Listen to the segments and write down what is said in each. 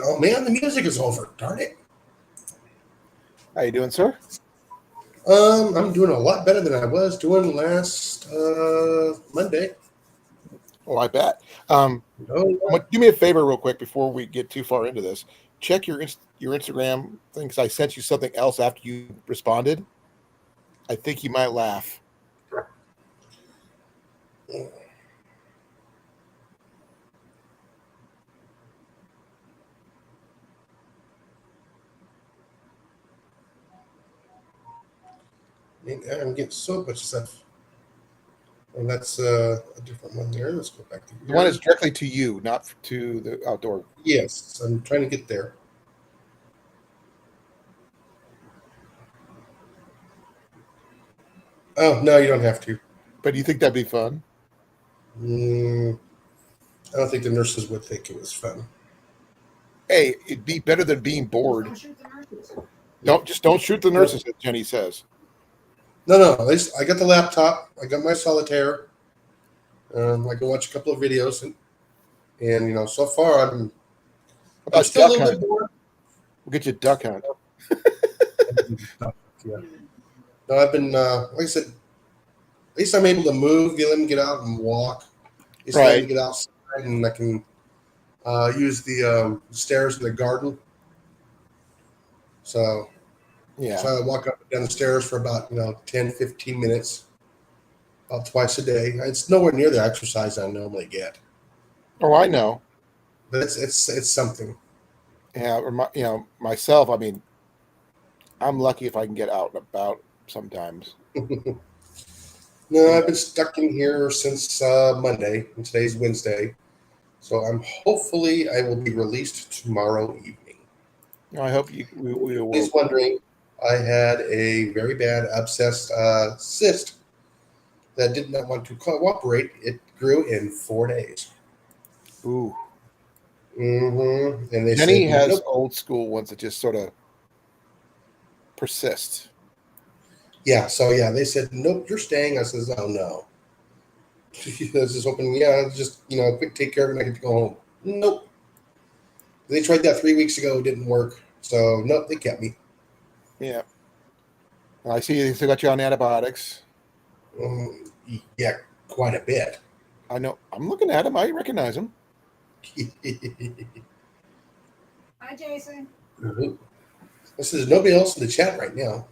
Oh man, the music is over. Darn it. How you doing, sir? I'm doing a lot better than I was doing last Monday. Oh, I bet. Oh, Do me a favor real quick before we get too far into this. Check your Instagram thing, because I sent you something else after you responded. I think you might laugh. I'm getting so much stuff. And that's a different one there. Let's go back to The here. one is directly to you, not to the outdoor. Yes, I'm trying to get there. Oh, no, you don't have to. But do you think that'd be fun? I don't think the nurses would think it was fun. Hey, it'd be better than being bored. Don't shoot the nurses, as Jenny says. No. At least I got the laptop. I got my solitaire. I can watch a couple of videos, and so far I'm still a little bit bored. We'll get you a duck hunt. Yeah. No, I've been like I said. At least I'm able to move. Let me get out and walk. At least let me get outside, and I can use the stairs in the garden. So yeah. So I walk up and down the stairs for about 10, 15 minutes, about twice a day. It's nowhere near the exercise I normally get. Oh, I know. But it's something. Yeah, or myself. I mean, I'm lucky if I can get out and about sometimes. No, I've been stuck in here since Monday, and today's Wednesday. So hopefully I will be released tomorrow evening. I hope we will. He's wondering, I had a very bad abscessed cyst that did not want to cooperate. It grew in 4 days. Ooh. Mm-hmm. And they Jenny said, has old school ones that just sort of persist. Yeah, so they said, nope, you're staying. I says, oh no. I was just hoping, just quick take care of it and I get to go home. Nope. They tried that 3 weeks ago, it didn't work. So nope, they kept me. Yeah. I see they still got you on antibiotics. Yeah, quite a bit. I know. I'm looking at him. I recognize him. Hi, Jason. This is nobody else in the chat right now.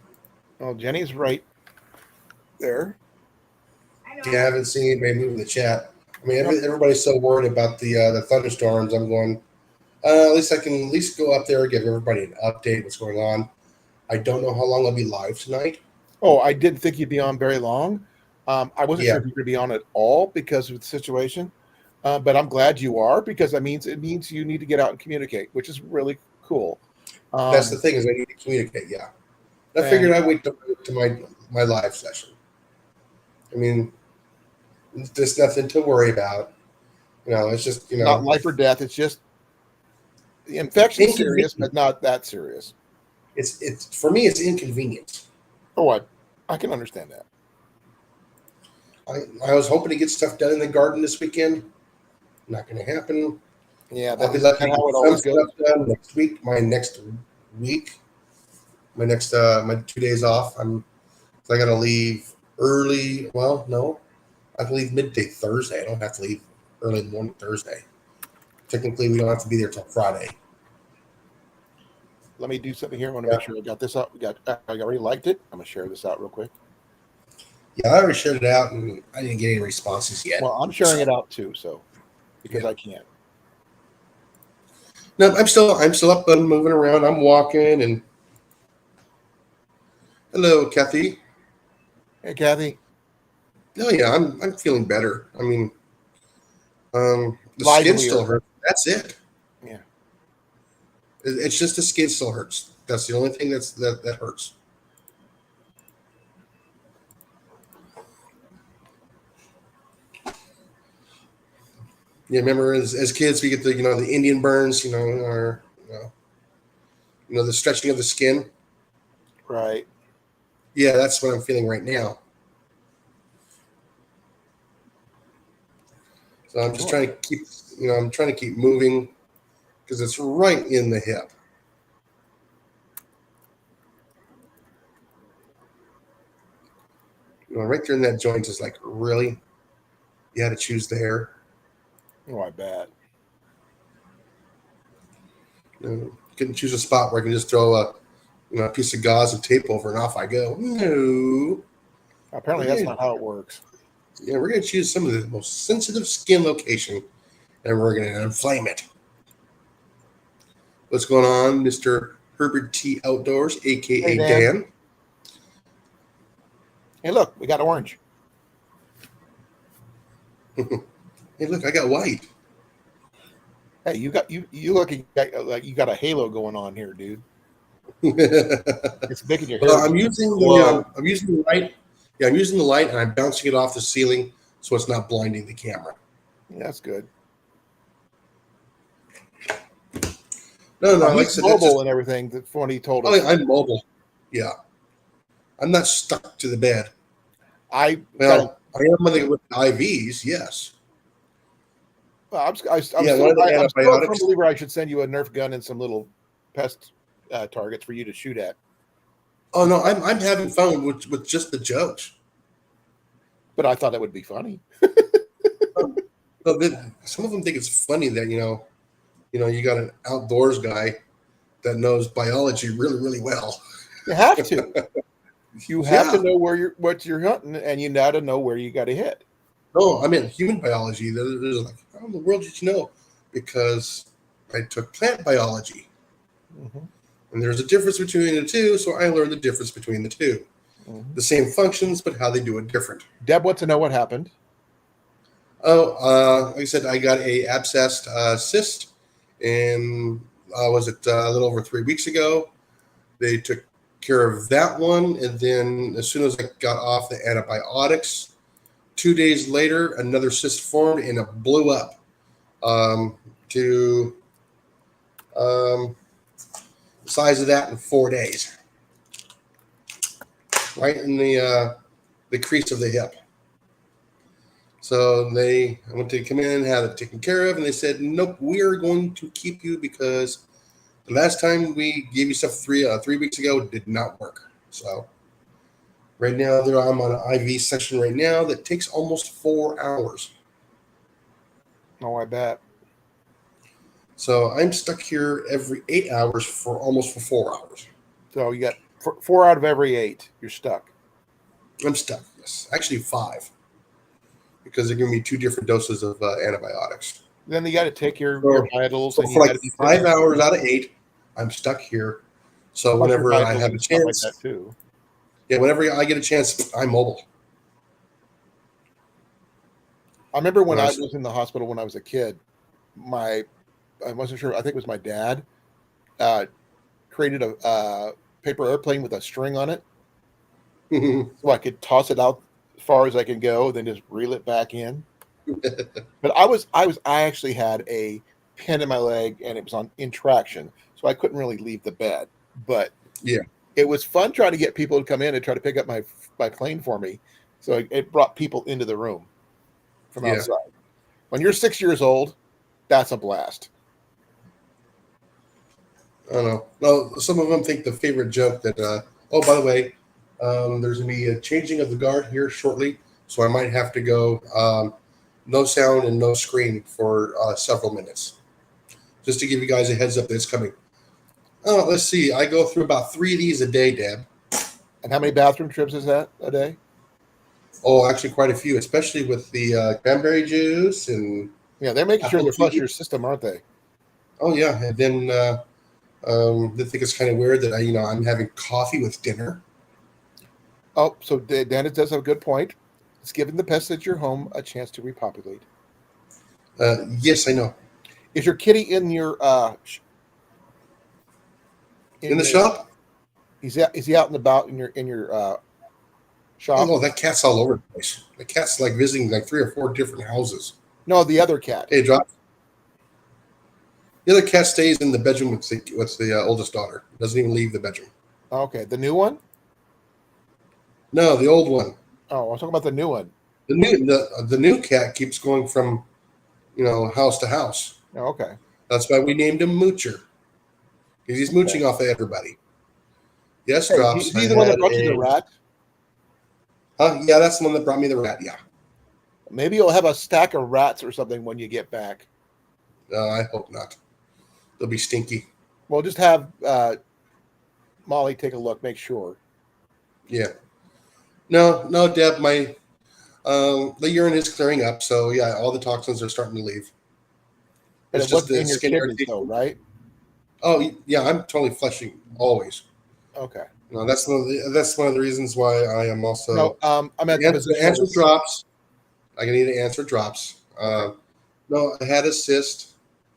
Oh, Jenny's right there. Yeah, I haven't seen anybody move in the chat. I mean, everybody's so worried about the thunderstorms. I'm going, at least I can go up there and give everybody an update what's going on. I don't know how long I'll be live tonight. Oh, I didn't think you'd be on very long. I wasn't sure if you were going to be on at all because of the situation. But I'm glad you are, because it means you need to get out and communicate, which is really cool. That's the thing, is I need to communicate. Yeah, I figured I'd wait to my live session. I mean, there's nothing to worry about. It's just not life or death. It's just the infection serious, but not that serious. It's for me. It's inconvenience. Oh, I can understand that. I was hoping to get stuff done in the garden this weekend. Not going to happen. Yeah, I'll be lucky to get some stuff done next week. My next 2 days off. I got to leave early. Well, no, I have to leave midday Thursday. I don't have to leave early in the morning Thursday. Technically, we don't have to be there till Friday. Let me do something here. I want to make sure I got this out. I already liked it. I'm going to share this out real quick. Yeah, I already shared it out, and I didn't get any responses yet. Well, I'm sharing it out too, because I can't. No, I'm still up and moving around. I'm walking and. Hello, Kathy. Hey, Kathy. Oh yeah, I'm feeling better. I mean, the skin still hurts. That's it. Yeah. It's just the skin still hurts. That's the only thing that hurts. Yeah, remember as kids we get the the Indian burns, or the stretching of the skin. Right. Yeah, that's what I'm feeling right now. So I'm just trying to keep moving. because it's right in the hip. Right there in that joint is like, really? You had to choose the hair? Oh, I bet. You couldn't choose a spot where I can just throw a piece of gauze and tape over and off I go. No. Apparently, that's not how it works. Yeah, we're going to choose some of the most sensitive skin location, and we're going to inflame it. What's going on, Mr. Herbert T. Outdoors, a.k.a. Hey, Dan? Hey, look, we got orange. Hey, look, I got white. Hey, you look like you got a halo going on here, dude. Well, It's making your hair. I'm using the light. Yeah, I'm using the light, and I'm bouncing it off the ceiling so it's not blinding the camera. Yeah, that's good. No, like I He's said, mobile and everything. That's what he told us. I'm mobile. Yeah, I'm not stuck to the bed. I am with IVs. Yes. I'm one still of the a antibiotics. firm believer I should send you a Nerf gun and some little pest targets for you to shoot at. Oh no, I'm having fun with just the jokes. But I thought that would be funny. Some of them think it's funny that you got an outdoors guy that knows biology really, really well. You have to. You have to Yeah. know what you're hunting, and you got to know where you got to hit. No, I mean human biology. There's like, how in the world did you know? Because I took plant biology, and there's a difference between the two. So I learned the difference between the two. The same functions, but how they do it different. Deb wants to know what happened. Oh, like I said, I got a abscessed cyst, and was it a little over 3 weeks ago? They took care of that one, and then as soon as I got off the antibiotics, 2 days later, another cyst formed and it blew up to the size of that in 4 days, right in the crease of the hip. So I went to come in, have it taken care of, and they said, nope, we are going to keep you because the last time we gave you stuff 3 weeks ago did not work. So right now I'm on an IV session right now that takes almost 4 hours. Oh, I bet. So I'm stuck here every 8 hours for 4 hours. So you got 4 out of every 8. You're stuck. I'm stuck, yes. Actually 5. Because they're giving me 2 different doses of antibiotics. Then you got to take your vitals. So and for like 5 hours out of 8, I'm stuck here. So whenever I have a chance, like that too. Yeah, whenever I get a chance, I'm mobile. I remember when I was in the hospital when I was a kid, I wasn't sure, I think it was my dad, created a paper airplane with a string on it. So I could toss it out as far as I can go, then just reel it back in. But I actually had a pin in my leg and it was in traction, so I couldn't really leave the bed. But yeah, it was fun trying to get people to come in and try to pick up my plane for me. So it brought people into the room from outside. When you're 6 years old, that's a blast. I don't know. Well, some of them think the favorite joke that, by the way, there's going to be a changing of the guard here shortly, so I might have to go no sound and no screen for several minutes, just to give you guys a heads up that it's coming. Oh, let's see. I go through about 3 of these a day, Deb. And how many bathroom trips is that a day? Oh, actually quite a few, especially with the cranberry juice and yeah, they're making sure they flush your system, aren't they? Oh yeah, and then they think it's kind of weird that I'm having coffee with dinner. Oh, so Dennis does have a good point. It's giving the pests at your home a chance to repopulate. Yes, I know. Is your kitty in your in the shop? Is he out and about in your shop? Oh, that cat's all over the place. The cat's like visiting like 3 or 4 different houses. No, the other cat. Hey, drop. The other cat stays in the bedroom with the oldest daughter. Doesn't even leave the bedroom. Okay, the new one? No, the old one. Oh, I'm talking about the new one. The new cat keeps going from, house to house. Oh, okay. That's why we named him Moocher, because he's mooching off of everybody. Yes, Hey, Drops. is he the one that brought you the rat? Yeah, that's the one that brought me the rat. Yeah. Maybe you'll have a stack of rats or something when you get back. I hope not. They'll be stinky. Well, just have Molly take a look, make sure. Yeah. No, Deb. My the urine is clearing up, so yeah, all the toxins are starting to leave. But It's it just wasn't the in your skin kidneys, irritation. though, right? Oh yeah, I'm totally flushing always. Okay. No, that's one of the reasons why I am also No, I'm at the position. answer drops. I need to answer drops. No, I had a cyst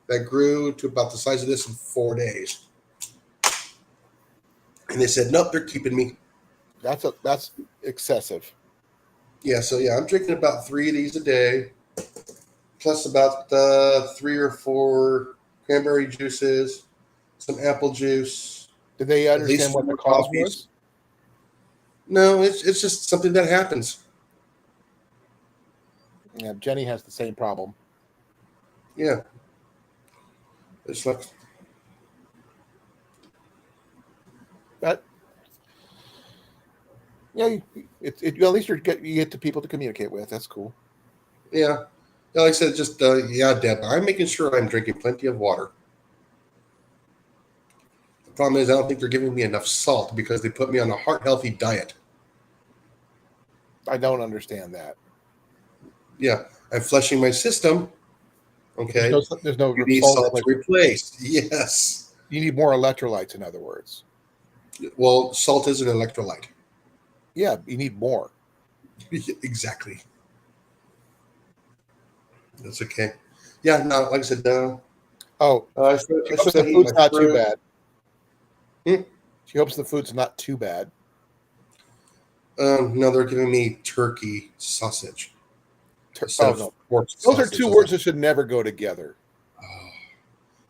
that grew to about the size of this in 4 days, and they said nope, they're keeping me. That's excessive. Yeah, so yeah, I'm drinking about 3 of these a day, plus about 3 or 4 cranberry juices, some apple juice. Did they At least understand what the 4 cause coffees. was? No, it's just something that happens. Yeah, Jenny has the same problem. Yeah, it's like But yeah, at least you get to people to communicate with. That's cool. yeah. Like I said, just yeah, Deb. I'm making sure I'm drinking plenty of water. The problem is, I don't think they're giving me enough salt because they put me on a heart healthy diet. I don't understand that. Yeah, I'm flushing my system. Okay, There's no you need salt to replace. Yes. You need more electrolytes, in other words. Well, salt is an electrolyte. Yeah, you need more. Exactly. That's okay. Yeah, no, like I said, no. Oh, I she hopes the food's not too bad. She hopes the food's not too bad. No, they're giving me turkey sausage. No. Those are two words that should never go together.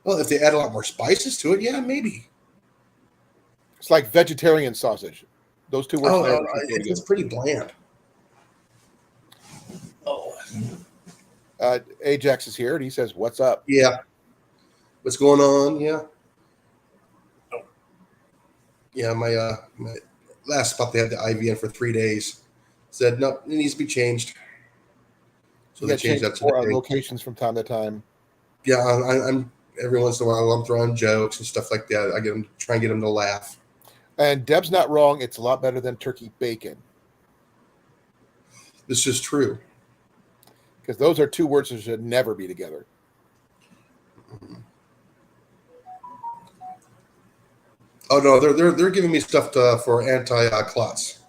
Well, if they add a lot more spices to it, yeah, maybe. It's like vegetarian sausage. Those two words. It's pretty bland. Oh. Ajax is here, and he says, "What's up?" Yeah. What's going on? Yeah. Oh. Yeah, my last spot they had the IV in for 3 days. Said no, it needs to be changed. So they changed that to locations from time to time. Yeah, I'm every once in a while I'm throwing jokes and stuff like that. I try and get them to laugh. And Deb's not wrong. It's a lot better than turkey bacon. This is true. Because those are two words that should never be together. Oh no, they're giving me stuff for anti-clots.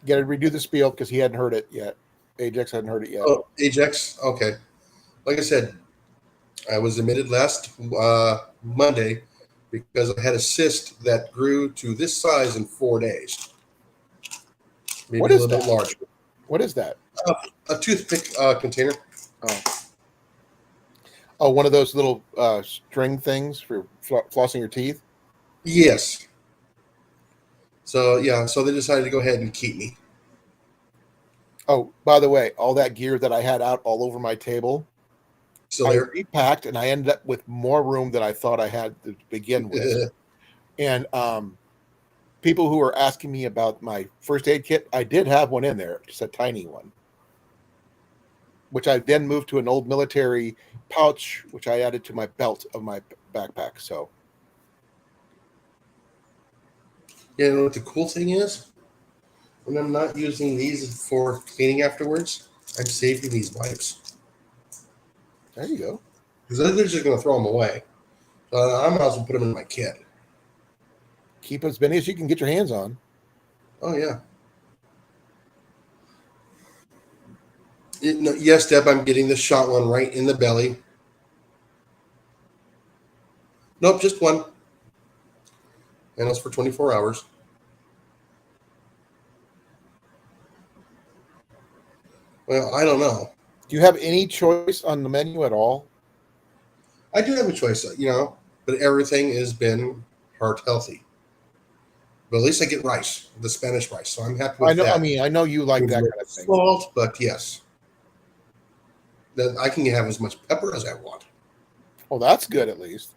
Got to redo the spiel because he hadn't heard it yet. Ajax hadn't heard it yet. Oh, Ajax. Okay. Like I said, I was admitted last Monday because I had a cyst that grew to this size in 4 days. Maybe What a is little bit that? larger. What is that? A toothpick container. Oh, one of those little string things for flossing your teeth? Yes. So, yeah, so they decided to go ahead and keep me. Oh, by the way, all that gear that I had out all over my table, So I they're repacked, and I ended up with more room than I thought I had to begin with. And people who were asking me about my first aid kit, I did have one in there, just a tiny one, which I then moved to an old military pouch, which I added to my belt of my backpack. So, you know what the cool thing is? When I'm not using these for cleaning afterwards, I'm saving these wipes. there you go. Because they're just going to throw them away. So I might as well put them in my kit. Keep as many as you can get your hands on. Oh, yeah. Yes, Deb, I'm getting the shot one right in the belly. Nope, just one. And it's for 24 hours. Well, I don't know. Do you have any choice on the menu at all? I do have a choice, but everything has been heart healthy. But at least I get rice, the Spanish rice. So I'm happy with I know. that. I mean, I know you like that kind of thing. Salt, but yes. Then I can have as much pepper as I want. Oh, that's good at least.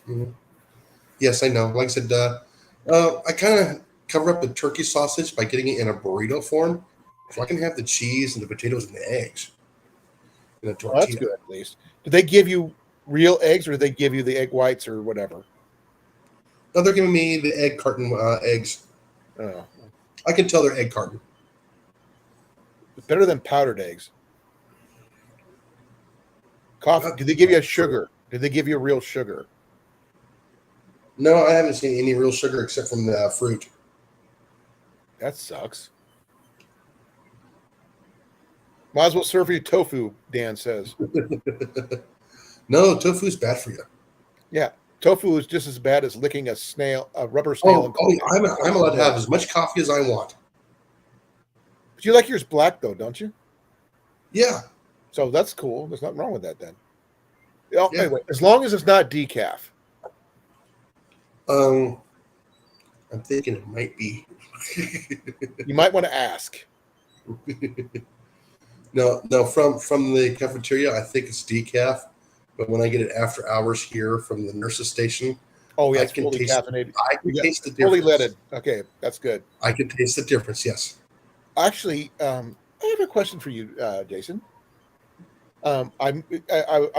Mm-hmm. Yes, I know. Like I said, I kind of cover up the turkey sausage by getting it in a burrito form, so I can have the cheese and the potatoes and the eggs in a Well, that's tortilla. good at least. Do they give you real eggs, or do they give you the egg whites or whatever? No, they're giving me the egg carton eggs. Oh, I can tell they're egg carton. it's better than powdered eggs. Coffee. Do they give you a sugar? Do they give you real sugar? No, I haven't seen any real sugar except from the fruit. That sucks. Might as well serve you tofu, Dan says. No, tofu's bad for you. Yeah, tofu is just as bad as licking a rubber snail. Oh, I'm allowed to have as much coffee as I want. But you like yours black though, don't you? Yeah. So that's cool. There's nothing wrong with that then. Yeah. Yeah. Anyway, as long as it's not decaf. I'm thinking it might be. You might want to ask. No, from the cafeteria, I think it's decaf. But when I get it after hours here from the nurse's station, Oh yeah, I it's can fully taste. caffeinated. I can taste the Fully difference. leaded. Okay, that's good. I can taste the difference. Yes. Actually, I have a question for you, Jason. I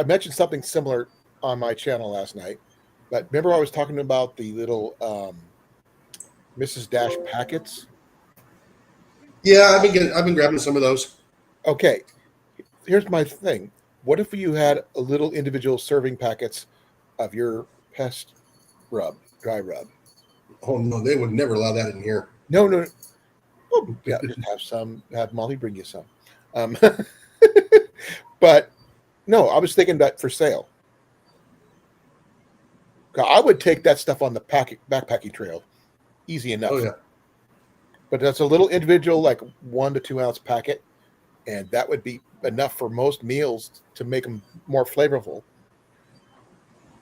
mentioned something similar on my channel last night, but remember I was talking about the little Mrs. Dash packets. Yeah, I've been grabbing some of those. Okay, here's my thing. What if you had a little individual serving packets of your pest rub, dry rub? Oh no, they would never allow that in here. No. Oh, yeah, just have Molly bring you some. But no, I was thinking that for sale. I would take that stuff on the backpacking trail, easy enough. Oh yeah. But that's a little individual, like 1 to 2 ounce packet, and that would be enough for most meals to make them more flavorful.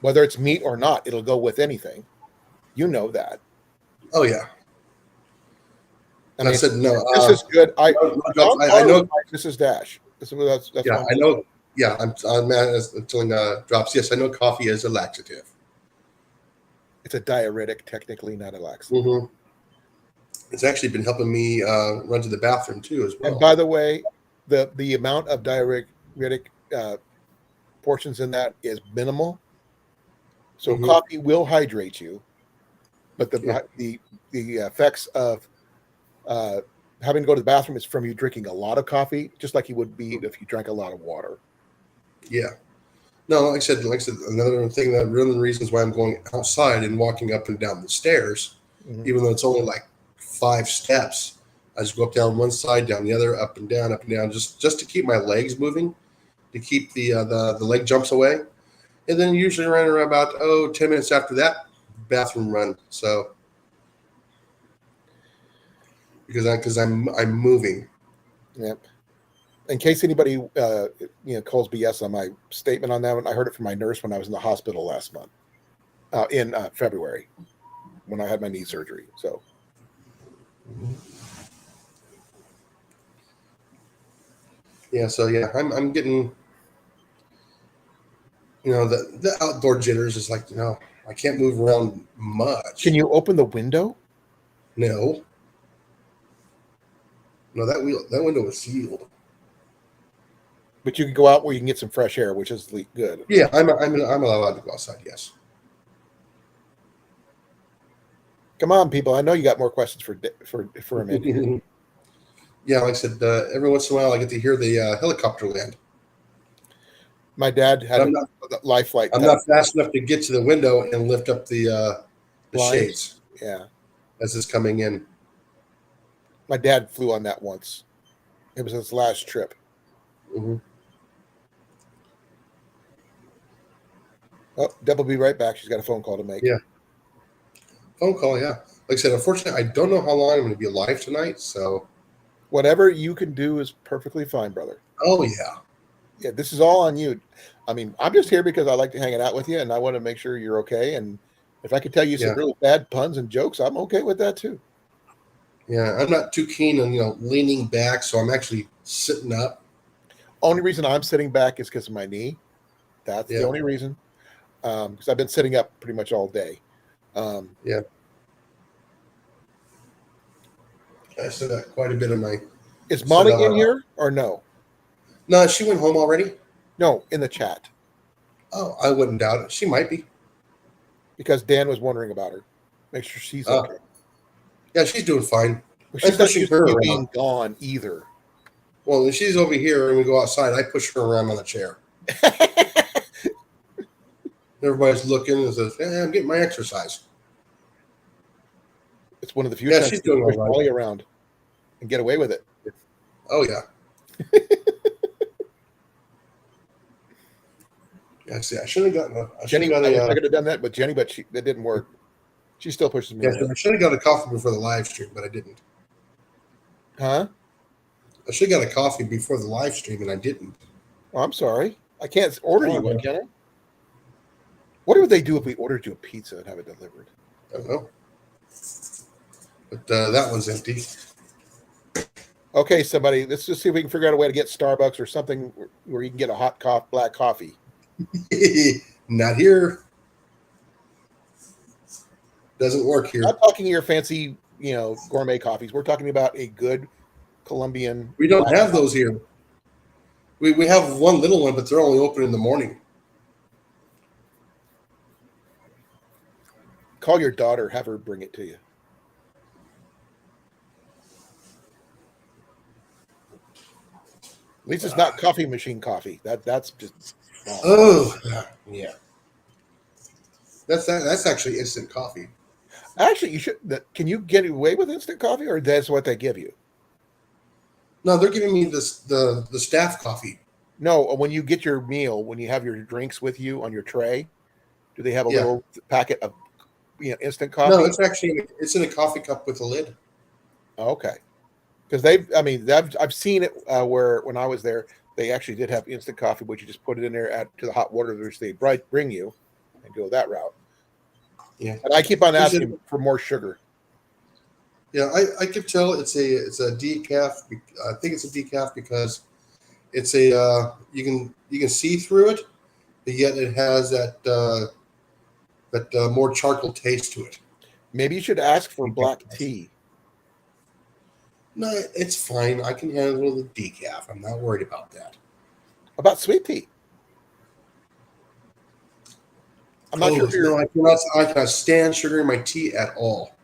Whether it's meat or not, it'll go with anything. You know that. Oh yeah. I mean, I said no. this is good. I know. This is Dash. That's Yeah, fine. I know. Yeah, I'm telling drops. Yes, I know coffee is a laxative. It's a diuretic, technically, not a laxative. Mm-hmm. It's actually been helping me run to the bathroom too, as well. And by the way, the amount of diuretic portions in that is minimal. So coffee will hydrate you, but the effects of having to go to the bathroom is from you drinking a lot of coffee, just like you would be if you drank a lot of water. Yeah. No, like I said, another thing that one of the reasons why I'm going outside and walking up and down the stairs, even though it's only like 5 steps, I just go up down one side, down the other, up and down, just to keep my legs moving, to keep the leg jumps away, and then usually around about 10 minutes after that, bathroom run. So because I'm moving. Yep. In case anybody calls BS on my statement on that one, I heard it from my nurse when I was in the hospital last month, in February, when I had my knee surgery. So, yeah. So yeah, I'm getting, the outdoor jitters is like, I can't move around much. can you open the window? No, that window is sealed. But you can go out where you can get some fresh air, which is good. Yeah, I'm allowed to go outside. Yes. Come on, people! I know you got more questions for a minute. Yeah, like I said, every once in a while I get to hear the helicopter land. My dad had a life flight. I'm not fast enough to get to the window and lift up the shades. Yeah, as it's coming in. My dad flew on that once. It was his last trip. Mm-hmm. Oh, Deb will be right back. She's got a phone call to make. Yeah. Phone call, yeah. Like I said, unfortunately, I don't know how long I'm going to be alive tonight, so. Whatever you can do is perfectly fine, brother. Oh, yeah. Yeah, this is all on you. I mean, I'm just here because I like to hang it out with you, and I want to make sure you're okay. And If I could tell you some Yeah. really bad puns and jokes, I'm okay with that too. Yeah, I'm not too keen on leaning back, so I'm actually sitting up. Only reason I'm sitting back is because of my knee. That's the Yeah, only reason. Because I've been sitting up pretty much all day. yeah. I still got quite a bit of my Is sit Molly in up. here or no? No, she went home already. No, in the chat. Oh, I wouldn't doubt it. She might be. Because Dan was wondering about her. Make sure she's Uh, okay. yeah, she's doing fine. But I'm she's not pushing used her to you around. being gone either. Well, when she's over here and we go outside, I push her around on the chair. Everybody's looking and says, "I'm getting my exercise." It's one of the few Yeah, times she's you can doing push all right. Molly around and get away with it. Oh yeah. Yeah, see, I should have gotten a. Jenny, I wish I could have done that with Jenny, but that didn't work. She still pushes me Yeah, around. I should have got a coffee before the live stream, but I didn't. Huh? I should have got a coffee before the live stream, and I didn't. Oh, I'm sorry. I can't order you one, no. can I? What would they do if we ordered you a pizza and have it delivered? I don't know. But that one's empty. Okay, somebody, let's just see if we can figure out a way to get Starbucks or something where you can get a hot black coffee. Not here. Doesn't work here. Not talking your fancy, gourmet coffees. We're talking about a good Colombian. We don't have those here. We have one little one, but they're only open in the morning. Call your daughter, have her bring it to you. At least it's not coffee machine coffee. That's just. Oh, yeah. That's actually instant coffee. Actually, you should. Can you get away with instant coffee, or that's what they give you? No, they're giving me the staff coffee. No, when you get your meal, when you have your drinks with you on your tray, do they have a little packet of instant coffee? No, it's in a coffee cup with a lid. Okay, because I've seen it where when I was there, they actually did have instant coffee, but you just put it in there, add to the hot water which they bring you, and go that route. Yeah, and I keep on asking for more sugar. Yeah, I could tell it's a decaf. I think it's a decaf because it's a you can see through it, but yet it has that more charcoal taste to it. Maybe you should ask for black tea. No, it's fine. I can handle the decaf. I'm not worried about that. About sweet tea. I'm not sure if you're. No, I cannot stand sugar in my tea at all.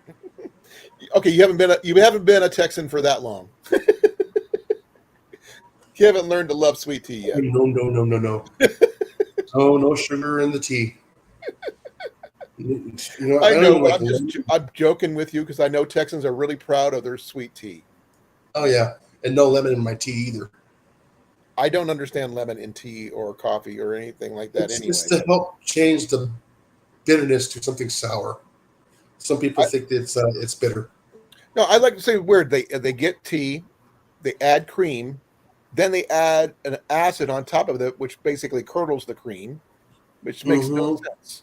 Okay, you haven't been a Texan for that long. You haven't learned to love sweet tea yet. No. Oh, no sugar in the tea. I know, but I'm joking with you because I know Texans are really proud of their sweet tea. Oh yeah, and no lemon in my tea either. I don't understand lemon in tea or coffee or anything like that. It's to help change the bitterness to something sour. Some people think it's bitter. No, I like to say weird. They get tea, they add cream, then they add an acid on top of it, which basically curdles the cream, which makes no sense.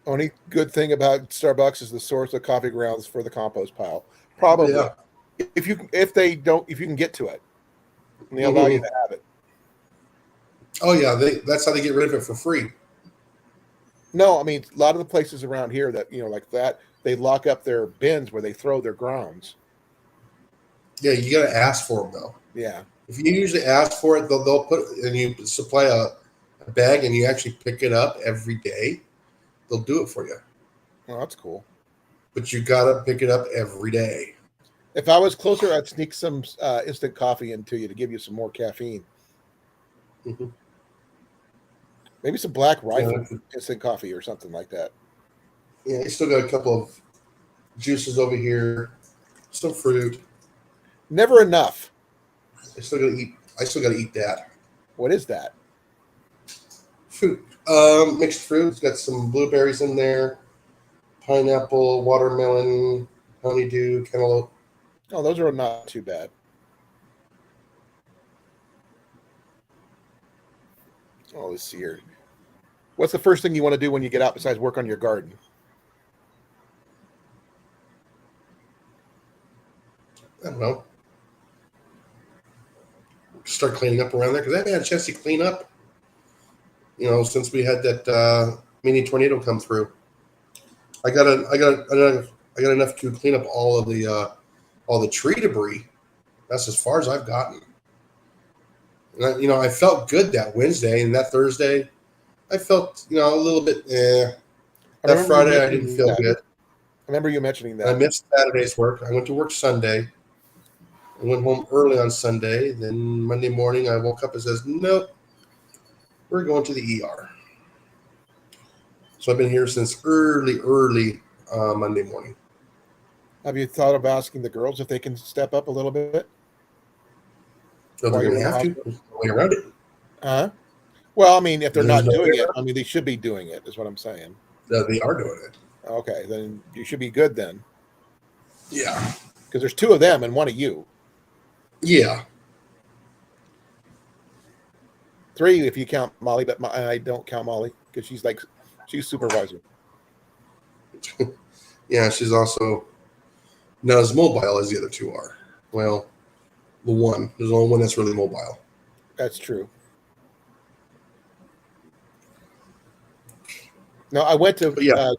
Only good thing about Starbucks is the source of coffee grounds for the compost pile. Probably, yeah. if you can get to it, and they allow you to have it. Oh yeah, that's how they get rid of it for free. No, I mean a lot of the places around here that like that, they lock up their bins where they throw their grounds. Yeah, you got to ask for them though. Yeah. If you usually ask for it, they'll put and you supply a bag and you actually pick it up every day. They'll do it for you. Well, that's cool. But you got to pick it up every day. If I was closer, I'd sneak some instant coffee into you to give you some more caffeine. Mm-hmm. Maybe some Black Rifle instant coffee or something like that. Yeah, you still got a couple of juices over here, some fruit. Never enough. I still got to eat that. What is that? Fruit. Mixed fruit. It's got some blueberries in there, pineapple, watermelon, honeydew, cantaloupe. Oh, those are not too bad. Oh, let's see here. What's the first thing you want to do when you get out besides work on your garden? I don't know. Start cleaning up around there because I haven't had a chance to clean up. Since we had that mini tornado come through. I got enough to clean up all the tree debris. That's as far as I've gotten. And I felt good that Wednesday, and that Thursday, I felt a little bit. That Friday, I didn't feel good. I remember you mentioning that. I missed Saturday's work. I went to work Sunday. I went home early on Sunday. Then Monday morning, I woke up and says, "Nope, we're going to the ER." So I've been here since early Monday morning. Have you thought of asking the girls if they can step up a little bit? So they're going to have to. There's no way around it. Huh? Well, I mean, if they're There's not no doing way it, around I mean, they should be doing it, is what I'm saying. They are doing it. Okay, then you should be good then. Yeah. Because there's 2 of them and 1 of you. Yeah. 3 if you count Molly, but I don't count Molly because she's supervisor. Yeah, she's also not as mobile as the other 2 are. Well, there's only one that's really mobile. That's true. No, I went to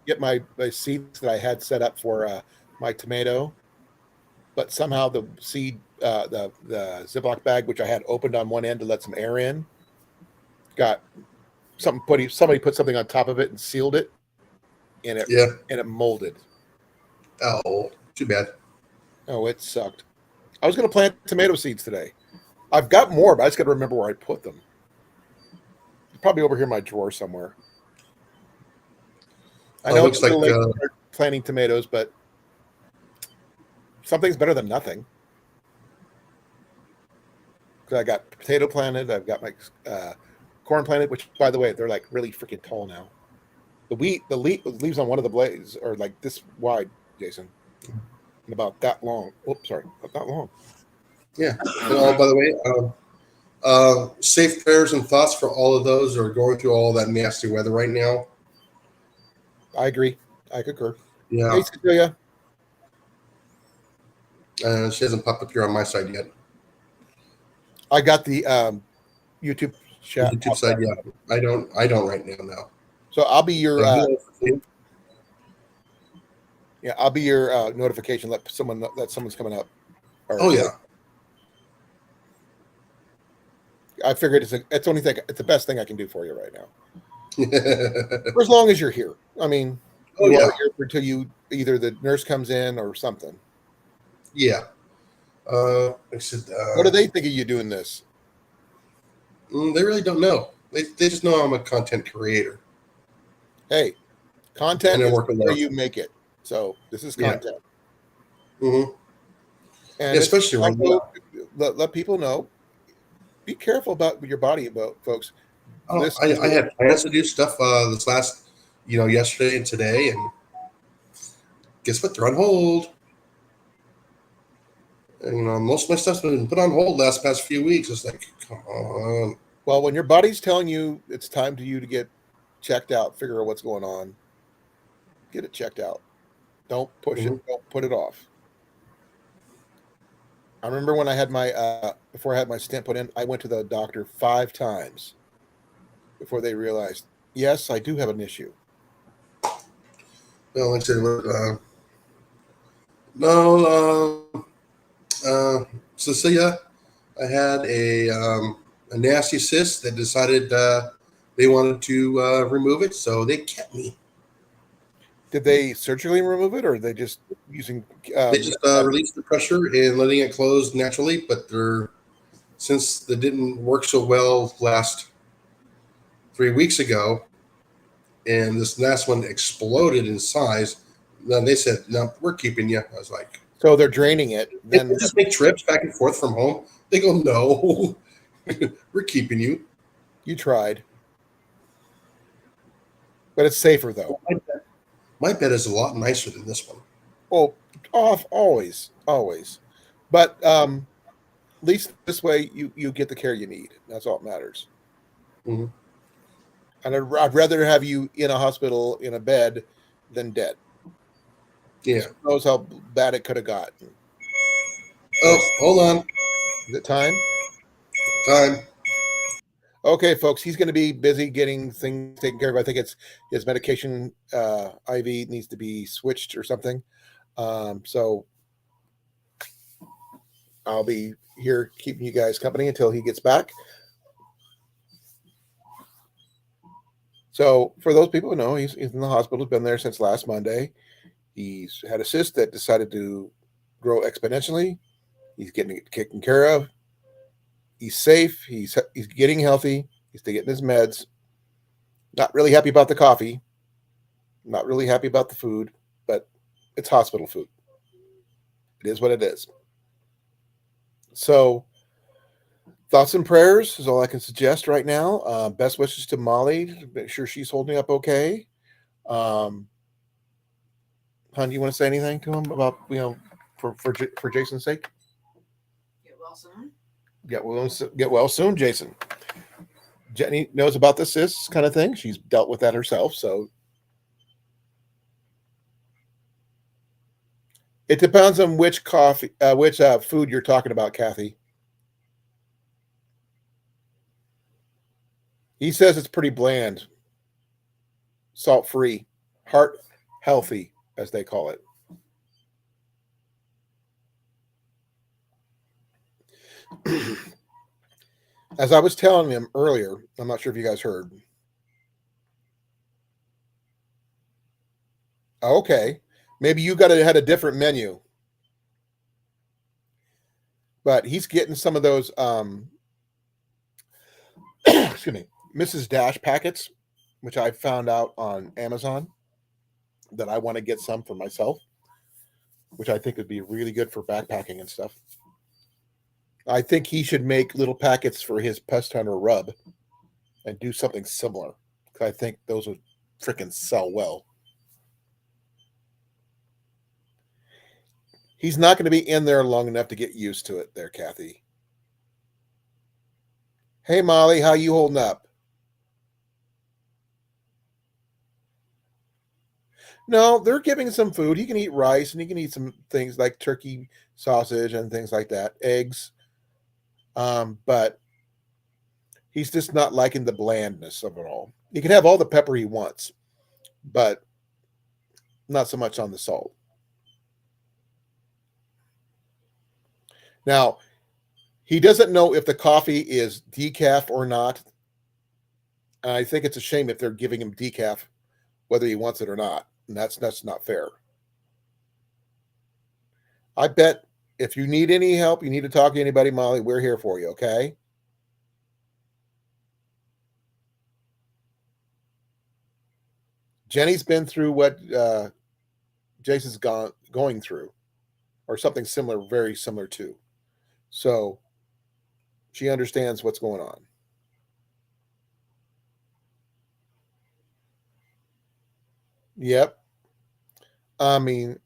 get my seeds that I had set up for my tomato, but somehow the seed, the Ziploc bag, which I had opened on one end to let some air in, got somebody put something on top of it and sealed it, and it molded. Oh, too bad. Oh, it sucked. I was going to plant tomato seeds today. I've got more, but I just got to remember where I put them. Probably over here in my drawer somewhere. I know it's late to start planting tomatoes, but something's better than nothing. Because I got potato planted, I've got my corn planted, which, by the way, they're like really freaking tall now. The leaves on one of the blades are like this wide, Jason, and about that long. Oops, sorry, about that long. Yeah. And by the way, safe prayers and thoughts for all of those who are going through all that nasty weather right now. I agree. I concur. Yeah. Hey, Cecilia. She hasn't popped up here on my side yet. I got the YouTube chat. YouTube side, yeah. I don't right now. No. So I'll be your I'll be your notification. Let someone know that someone's coming up. Oh yeah. I figured it's the best thing I can do for you right now. For as long as you're here. I mean, are here until either the nurse comes in or something. Yeah. I said, what do they think of you doing this? They really don't know. They just know I'm a content creator. Hey, content is where you make it. So this is content. Yeah. Mm-hmm. And especially right now. Let people know. Be careful about your body, folks. I had plans to do stuff this last, yesterday and today, and guess what? They're on hold. And, most of my stuff's been put on hold last past few weeks. It's like, come on. Well, when your body's telling you it's time for you to get checked out, figure out what's going on, get it checked out. Don't push it. Don't put it off. I remember when I had before I had my stent put in, I went to the doctor 5 times before they realized, yes, I do have an issue. Well, like I said, Cecilia, I had a nasty cyst that decided they wanted to remove it, so they kept me. Did they surgically remove it, or are they just using? They just released the pressure and letting it close naturally. But since they didn't work so well last 3 weeks ago, and this last one exploded in size, then they said, "No, we're keeping you." I was like, "So they're draining it?" Then they just make trips back and forth from home. They go, "No, we're keeping you." You tried, but it's safer though. My bed is a lot nicer than this one. Oh, always. But at least this way you get the care you need. That's all that matters. Mm-hmm. And I'd rather have you in a hospital in a bed than dead. Yeah. Who knows how bad it could have gotten. Oh, hold on. Is it time? Time. Okay, folks, he's going to be busy getting things taken care of. I think it's his medication IV needs to be switched or something. So I'll be here keeping you guys company until he gets back. So for those people who know, he's in the hospital, been there since last Monday. He's had a cyst that decided to grow exponentially. He's getting it taken care of. He's safe. He's getting healthy. He's still getting his meds. Not really happy about the coffee. Not really happy about the food, but it's hospital food. It is what it is. So thoughts and prayers is all I can suggest right now. Best wishes to Molly. Make sure she's holding up okay. Hon, do you want to say anything to him about, for Jason's sake? Get well soon. Get well soon, Jason. Jenny knows about the cysts kind of thing. She's dealt with that herself. So it depends on which food you're talking about, Kathy. He says it's pretty bland, salt-free, heart healthy, as they call it. As I was telling him earlier, I'm not sure if you guys heard. Okay, maybe you had a different menu, but he's getting some of those excuse me, Mrs. Dash packets, which I found out on Amazon that I want to get some for myself, which I think would be really good for backpacking and stuff. I think he should make little packets for his Pest Hunter rub and do something similar, because I think those would freaking sell well. He's not going to be in there long enough to get used to it there, Kathy. Hey, Molly, how you holding up? No, they're giving some food. He can eat rice and he can eat some things like turkey sausage and things like that, eggs. But he's just not liking the blandness of it all. He can have all the pepper he wants, but not so much on the salt. Now, he doesn't know if the coffee is decaf or not. And I think it's a shame if they're giving him decaf, whether he wants it or not. And that's not fair. I bet if you need any help, you need to talk to anybody, Molly, we're here for you, okay? Jenny's been through what Jason's going through, or something similar, very similar to. So she understands what's going on. Yep. I mean,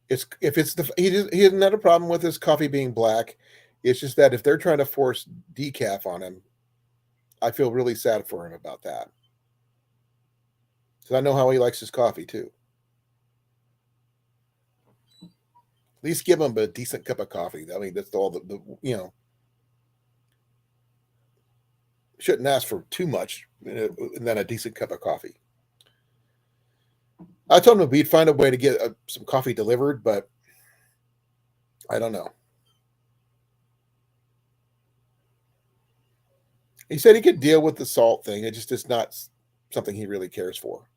he hasn't had a problem with his coffee being black. It's just that if they're trying to force decaf on him, I feel really sad for him about that. Because I know how he likes his coffee too. At least give him a decent cup of coffee. I mean, that's all shouldn't ask for too much and then a decent cup of coffee. I told him we'd find a way to get some coffee delivered, but I don't know. He said he could deal with the salt thing. It just is not something he really cares for.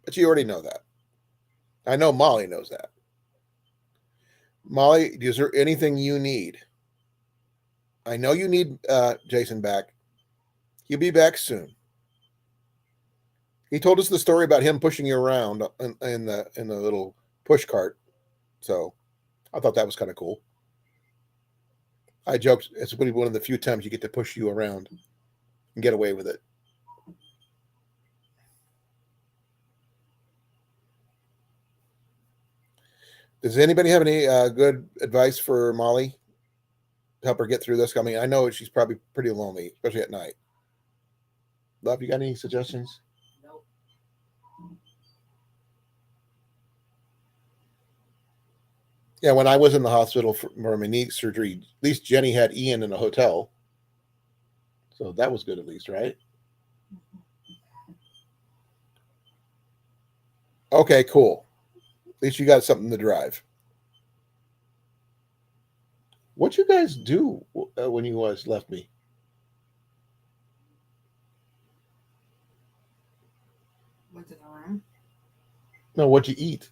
But you already know that. I know Molly knows that. Molly, is there anything you need? I know you need Jason back. He'll be back soon. He told us the story about him pushing you around in the little push cart. So I thought that was kind of cool. I joked it's one of the few times you get to push you around and get away with it. Does anybody have any good advice for Molly to help her get through this? I mean, I know she's probably pretty lonely, especially at night. Love, you got any suggestions? Nope. Yeah, when I was in the hospital for my knee surgery, at least Jenny had Ian in a hotel. So that was good at least, right? Okay, cool. At least you got something to drive. What'd you guys do when you guys left me? Went to the room. No, what'd you eat?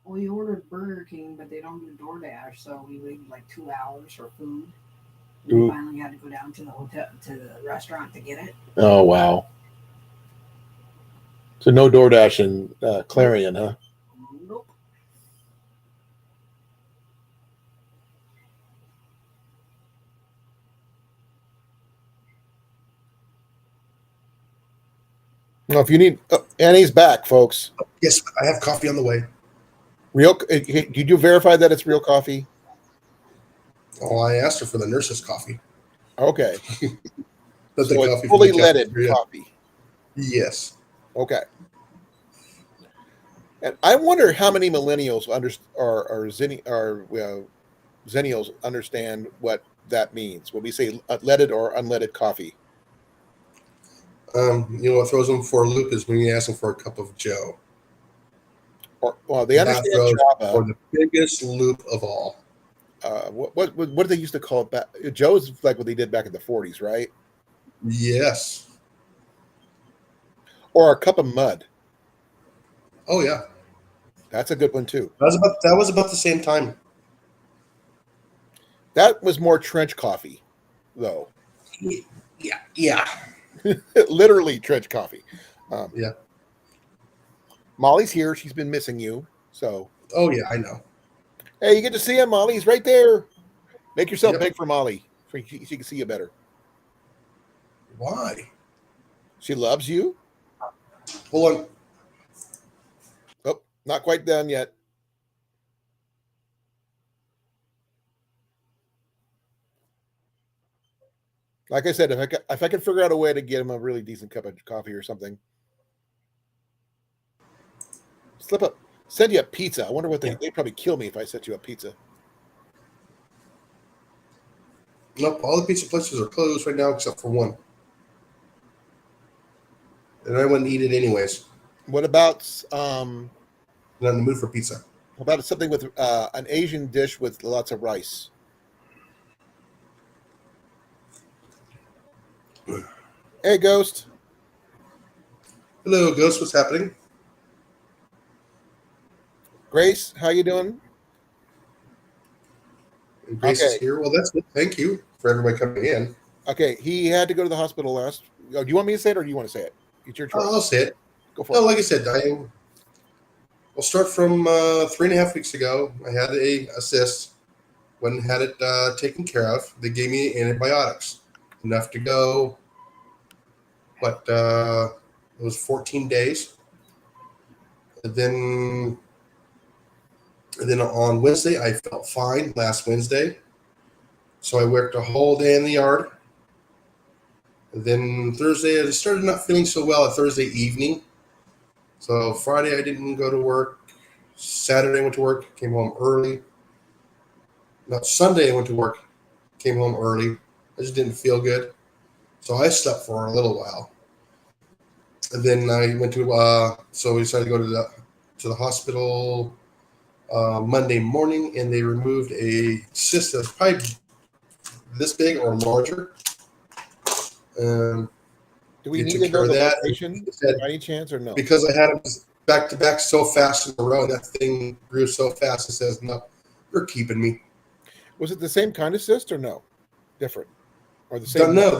We ordered Burger King, but they don't do DoorDash, so we waited like 2 hours for food. We Ooh. finally had to go down to the hotel, to the restaurant to get it. Oh, wow. So no DoorDash in Clarion, huh? Nope. Well, if you need, Annie's back, folks. Yes, I have coffee on the way. Real? Did you verify that it's real coffee? Oh, I asked her for the nurse's coffee. Okay. Not the So coffee it's from fully the leaded cafeteria. coffee. Yes. Okay. And I wonder how many millennials zennials understand what that means when we say leaded or unleaded coffee. What throws them for a loop is when you ask them for a cup of Joe. Or well, they That understand throws Java. for the biggest loop of all. What did they used to call it back? Joe's like what they did back in the 40s, right? Yes. Or a cup of mud. Oh yeah. That's a good one too. That was about the same time. That was more trench coffee, though. Yeah. Literally trench coffee. Yeah. Molly's here. She's been missing you. So, Oh yeah, I know. hey, you get to see him. Molly. He's right there. Make yourself Yep. big for Molly. So she can see you better. Why? She loves you. Hold on. Oh, not quite done yet. Like I said, if I could figure out a way to get him a really decent cup of coffee or something, send you a pizza. I wonder what they'd probably kill me if I sent you a pizza. Nope, all the pizza places are closed right now except for one. And I wouldn't eat it anyways. What about I'm not in the mood for pizza. how about something with an Asian dish with lots of rice? Hey, Ghost. Hello, Ghost. What's happening? Grace, how you doing? And Grace is here. Well, that's good. Thank you for everybody coming in. Okay, he had to go to the hospital last. Oh, do you want me to say it or do you want to say it? It's your choice. I'll say it. Go for No, it. like I said, we'll start from 3.5 weeks ago. I had a cyst. Went and had it taken care of. They gave me antibiotics, enough to go. But it was 14 days. And then on Wednesday, I felt fine last Wednesday. So I worked a whole day in the yard. And then Thursday, I started not feeling so well at Thursday evening. So Friday, I didn't go to work. Saturday, I went to work, came home early. Not Sunday, I went to work, came home early. I just didn't feel good. So I slept for a little while. And then I went to, so we decided to go to the hospital Monday morning, and they removed a cyst that's probably this big or larger. Do we They need took to care know of the that. location Said, by any chance or no? because I had them back to back so fast in a row, and that thing grew so fast, it says, no, you're keeping me. Was it the same kind of cyst or no? Different? Or the same? Don't know.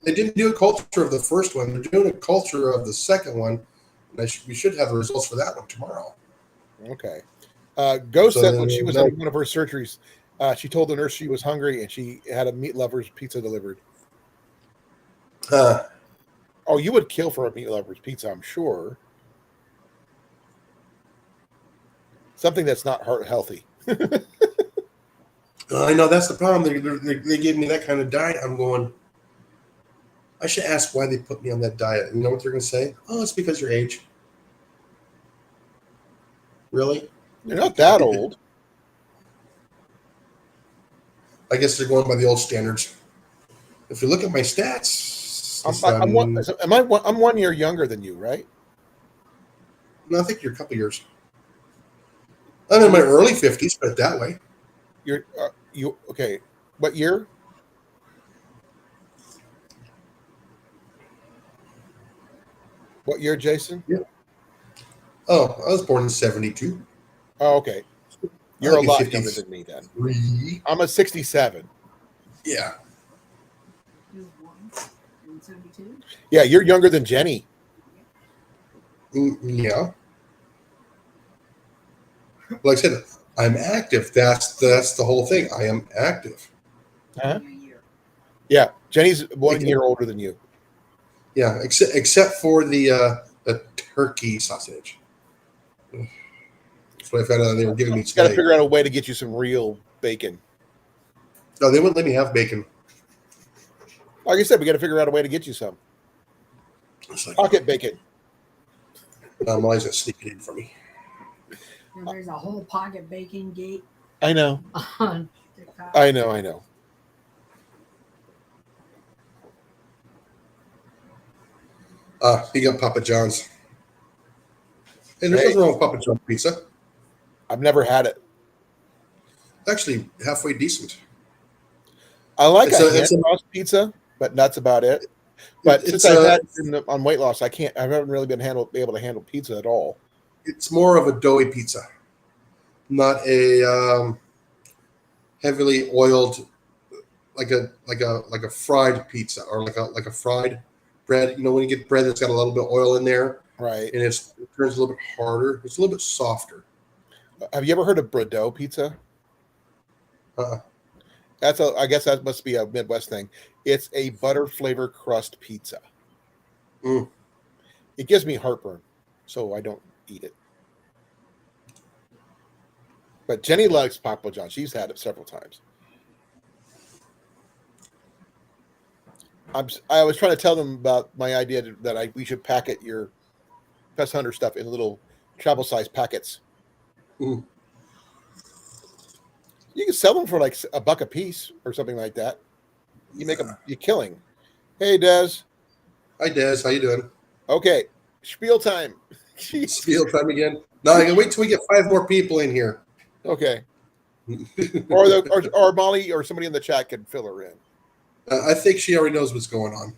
They didn't do a culture of the first one. They're doing a culture of the second one. And we should have the results for that one tomorrow. Okay. Ghost So said then when she we'll was know. in one of her surgeries, she told the nurse she was hungry and she had a meat lover's pizza delivered. Oh, you would kill for a meat lover's pizza, I'm sure. Something that's not heart healthy. I know that's the problem. They gave me that kind of diet. I'm going, I should ask why they put me on that diet. You know what they're going to say? Oh, it's because your age. Really? You're not that old. I guess they're going by the old standards. If you look at my stats, I'm 1 year younger than you, right? no, I think you're a couple years. I'm in my early 50s, but that way. You okay? What year? What year, Jason? Yeah. Oh, I was born in 72. Oh, okay. You're a I'll be lot 53. younger than me then. I'm a 67. Yeah. He was born in 72. Yeah, you're younger than Jenny. Yeah. Like I said, I'm active. That's the whole thing. I am active. Huh? A year. Yeah, Jenny's 1 year older than you. Yeah, except for the turkey sausage. That's what I found out they were giving me Got to today. figure out a way to get you some real bacon. No, they wouldn't let me have bacon. Like I said, we got to figure out a way to get you some It's like, pocket bacon. Molly's gonna sneak it in for me. There's a whole pocket bacon gate I know. on TikTok. I know. He got Papa John's. Hey, there's nothing wrong with Papa John's pizza. I've never had it. It's actually halfway decent. I like It's a a- it's a- hand-tossed pizza, but that's about it. But It's since I've had a- on weight loss, I haven't really been able to handle pizza at all. It's more of a doughy pizza, not a heavily oiled, like a fried pizza or like a fried bread. You know, when you get bread that's got a little bit of oil in there Right. and it turns a little bit harder. It's a little bit softer. Have you ever heard of Bordeaux pizza? Uh-uh. I guess that must be a Midwest thing. It's a butter flavor crust pizza. Mm. It gives me heartburn, so I don't eat it. But Jenny likes Papa John. She's had it several times. I was trying to tell them about my idea that we should packet your Pest Hunter stuff in little travel size packets. Mm. You can sell them for like $1 a piece or something like that. You make them, you're killing. Hey, Des. Hi, Des. How you doing? Okay, spiel time. Jeez. Spiel time again. No, I can wait till we get 5 more people in here. Okay, or Molly or somebody in the chat can fill her in. I think she already knows what's going on.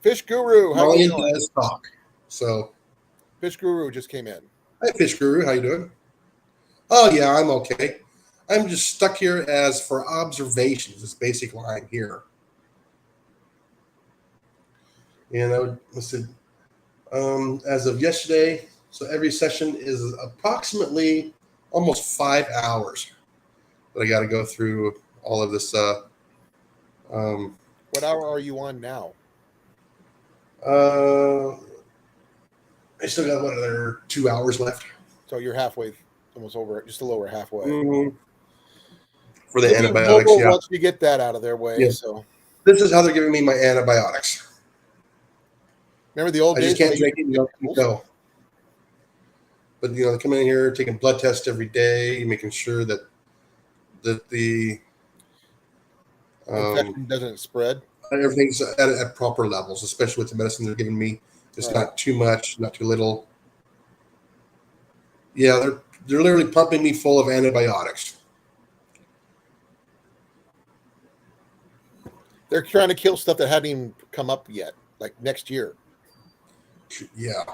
Fish Guru, how Molly you and doing? Des talk. So, Fish Guru just came in. hi, Fish Guru. How you doing? Oh, yeah, I'm okay. I'm just stuck here as for observations, this basic line here. And let's see, as of yesterday, so every session is approximately almost 5 hours that I got to go through all of this. What hour are you on now? I still got another 2 hours left. So you're halfway, almost over, just a little over halfway. For the You'll be antibiotics, mobile yeah. Once you get that out of their way. Yeah. So This is how they're giving me my antibiotics. remember the old I days? just can't when drink it and go. But they come in here taking blood tests every day, making sure that the infection doesn't spread. everything's at proper levels, especially with the medicine they're giving me. It's Right. not too much, not too little. Yeah, they're literally pumping me full of antibiotics. They're trying to kill stuff that hadn't even come up yet, like next year. Yeah.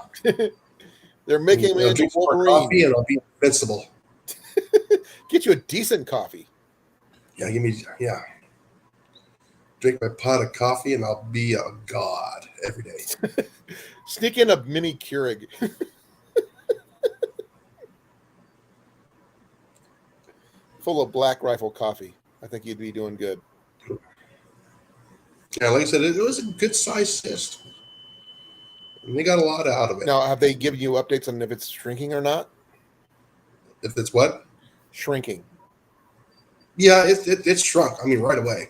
They're making I'll me into drink some more Wolverine. coffee and I'll be invincible. Get you a decent coffee. Yeah, drink my pot of coffee and I'll be a god every day. Sneak in a mini Keurig. Full of Black Rifle coffee. I think you'd be doing good. Yeah, like I said, it was a good sized cyst. And they got a lot out of it. Now, have they given you updates on if it's shrinking or not? If it's what? Shrinking. Yeah, it's shrunk. I mean, right away.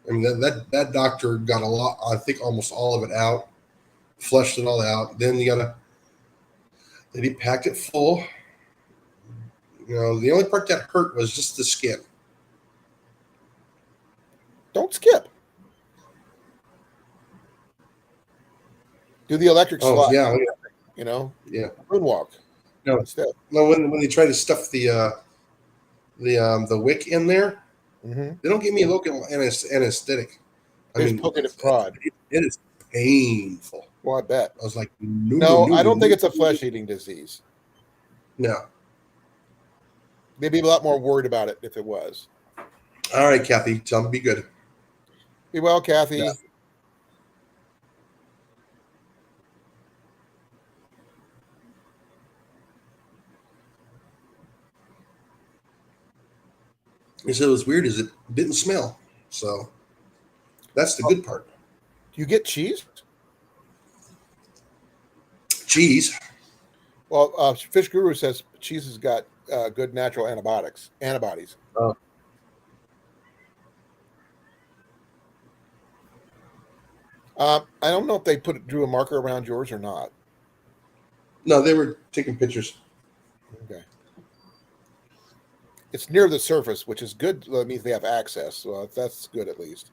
I mean, that doctor got a lot. I think almost all of it out, flushed it all out. Then then he packed it full. The only part that hurt was just the skin. Don't skip. Do the electric Oh slide. yeah, yeah. Moonwalk. No, Instead. no. When they try to stuff the wick in there, Mm-hmm. they don't give me a local anesthetic. Just poking it prod. It is painful. Well, I bet. I was like, No, I don't think it's a flesh-eating disease. No. They'd be a lot more worried about it if it was. All right, Kathy, tell me, be good. Be well, Kathy. Yeah. He said it was weird is it didn't smell. So that's the good part. Do you get cheese? Cheese. Well, Fish Guru says cheese has got good natural antibodies. Oh. I don't know if they drew a marker around yours or not. No, they were taking pictures. Okay. It's near the surface, which is good. Well, it means they have access. So that's good at least.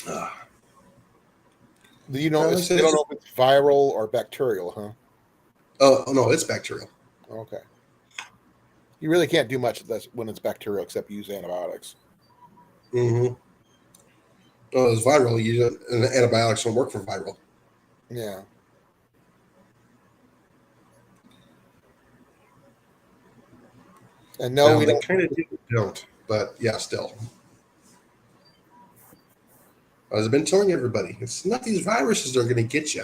Do you know? They don't know if it's viral or bacterial, huh? Oh no, it's bacterial. Okay. You really can't do much when it's bacterial except use antibiotics. Mm-hmm. Oh, it's viral. And antibiotics don't work for viral. Yeah. And no, we don't. Kind of don't, but yeah, still. As I've been telling everybody, it's not these viruses that are going to get you.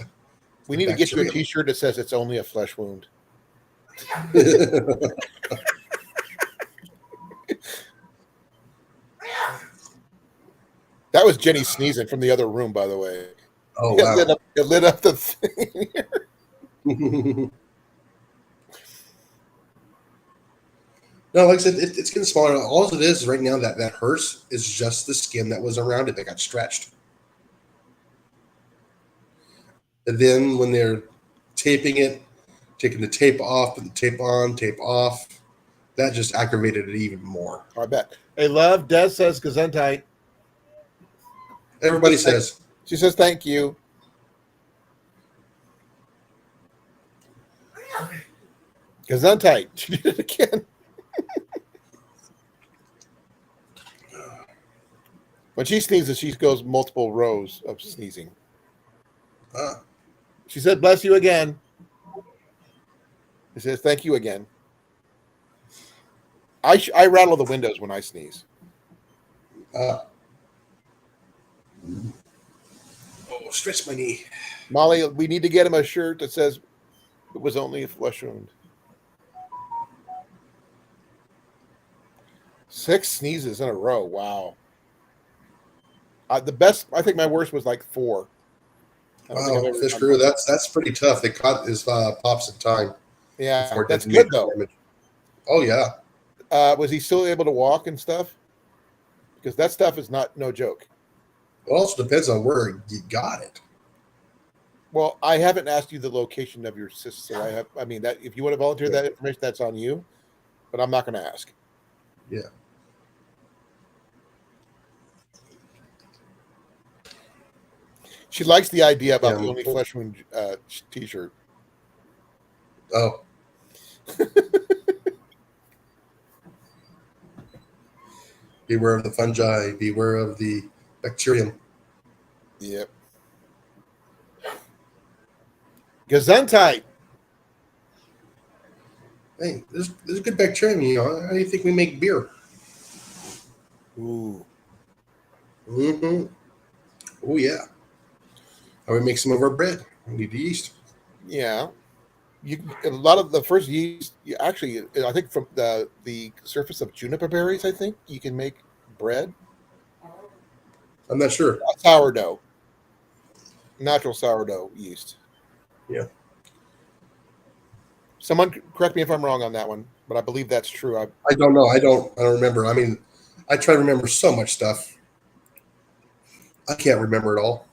We need to get you a T-shirt that says it's only a flesh wound. That was Jenny sneezing from the other room, by the way. Oh, wow. It lit up the thing here. No, like I said, it's getting smaller. All it is right now that hurts is just the skin that was around it that got stretched. And then when they're taping it, taking the tape off, putting the tape on, tape off, that just aggravated it even more. I bet. Hey, love, Des says Gesundheit. Everybody says. She says thank you. Gesundheit. She did it again. When she sneezes, she goes multiple rows of sneezing. She said, bless you again. She says, thank you again. I rattle the windows when I sneeze. Stretch my knee. Molly, we need to get him a shirt that says it was only a flesh wound. 6 sneezes in a row. Wow. The best, I think my worst was like 4. Wow, Fish Guru, that's pretty tough. They caught his pops in time. Yeah, that's good though. Damage. Oh yeah. Was he still able to walk and stuff? Because that stuff is no joke. It also depends on where you got it. Well, I haven't asked you the location of your sister. I mean that if you want to volunteer that information, that's on you. But I'm not going to ask. Yeah. She likes the idea about the only flesh wound T-shirt. Oh. Beware of the fungi. Beware of the bacterium. Yep. Gesundheit. Hey, there's good bacterium. How do you think we make beer? Ooh. Mm-hmm. Oh yeah. How we make some of our bread? We need the yeast. Yeah. A lot of the first yeast, I think from the surface of juniper berries, I think you can make bread. I'm not sure. Sourdough. Natural sourdough yeast. Yeah. Someone correct me if I'm wrong on that one, but I believe that's true. I don't know. I don't remember. I mean, I try to remember so much stuff. I can't remember it all.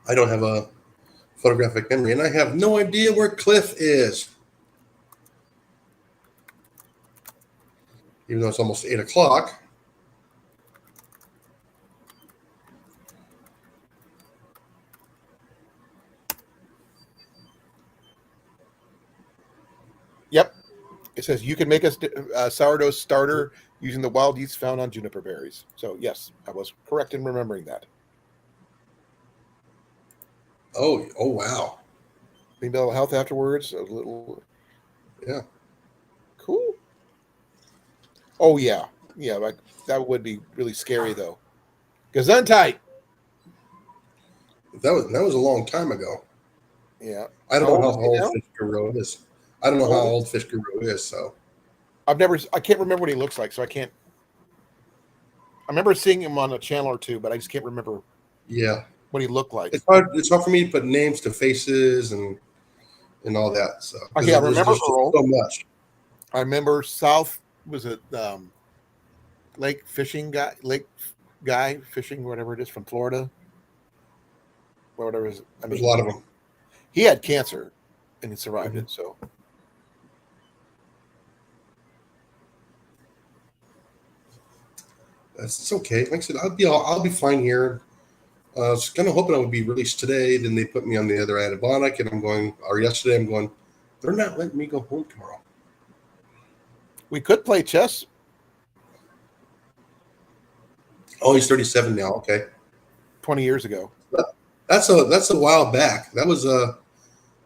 I don't have a photographic memory, and I have no idea where Cliff is. Even though it's almost 8 o'clock. Yep. It says you can make a sourdough starter using the wild yeast found on juniper berries. So yes, I was correct in remembering that. Oh wow. Clean bill of health afterwards. A little. Yeah. Cool. Oh yeah, like that would be really scary though. Gesundheit. That was a long time ago. Yeah. I don't know how old is he old now? Fish Guru is. I don't know how old Fish Guru is. So I can't remember what he looks like, so I can't. I remember seeing him on a channel or two, but I just can't remember yeah, what he looked like. it's hard. It's hard for me to put names to faces and all that. So Okay, I remember there's just Earl. so much. I remember South was it lake guy fishing, whatever it is, from Florida. Whatever it is. I There's mean, a lot of them. he had cancer and he survived it. So It's okay. Like I said, I'll be fine here. I was kind of hoping I would be released today. Then they put me on the other antibiotic, and yesterday I'm going. They're not letting me go home tomorrow. we could play chess. Oh, he's 37 now. Okay, 20 years ago. that's a while back. That was a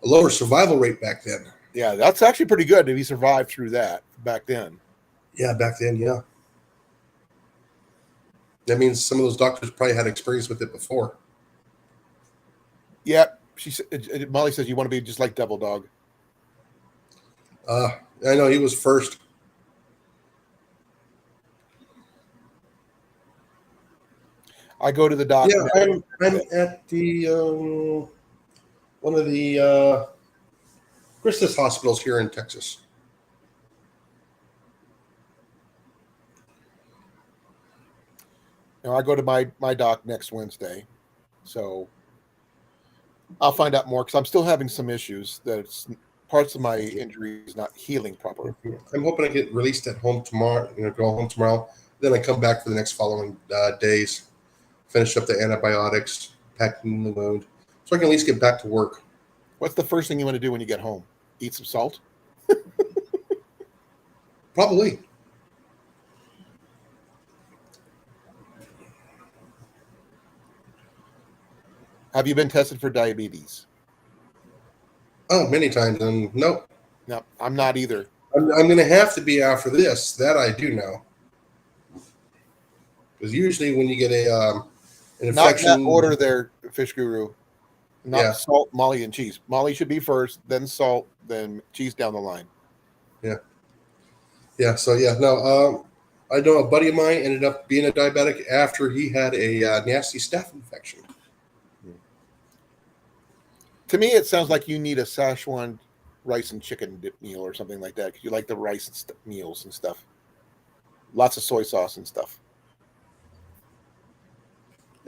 lower survival rate back then. Yeah, that's actually pretty good if he survived through that back then. Yeah, back then, yeah. That means some of those doctors probably had experience with it before. Yeah, Molly says you want to be just like Devil Dog. I know he was first. I go to the doctor. Yeah, I'm at the one of the Christus hospitals here in Texas. I go to my doc next Wednesday, so I'll find out more because I'm still having some issues. That parts of my injury is not healing properly. I'm hoping I get released at home tomorrow. Go home tomorrow. Then I come back for the next following days, finish up the antibiotics, packing the wound, so I can at least get back to work. What's the first thing you want to do when you get home? Eat some salt? Probably. Have you been tested for diabetes? Oh, many times. And nope. No, I'm not either. I'm going to have to be after this. That I do know. Because usually when you get an infection, not in that order there, Fish Guru. Not salt, Molly, and cheese. Molly should be first, then salt, then cheese down the line. Yeah. Yeah. So yeah, no. I know a buddy of mine ended up being a diabetic after he had a nasty staph infection. To me, it sounds like you need a Szechuan rice and chicken dip meal or something like that because you like the rice and meals and stuff. Lots of soy sauce and stuff.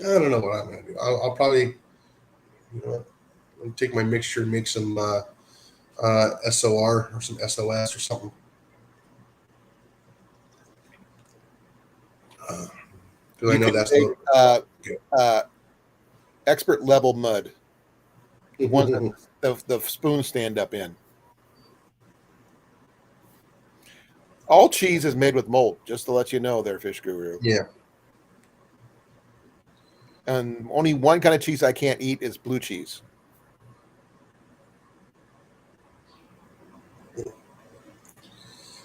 I don't know what I'm going to do. I'll probably, I'll take my mixture and make some SOR or some SOS or something. Because I know that's expert level mud. One the spoons stand up in. All cheese is made with mold, just to let you know there, Fish Guru. Yeah. And only one kind of cheese I can't eat is blue cheese.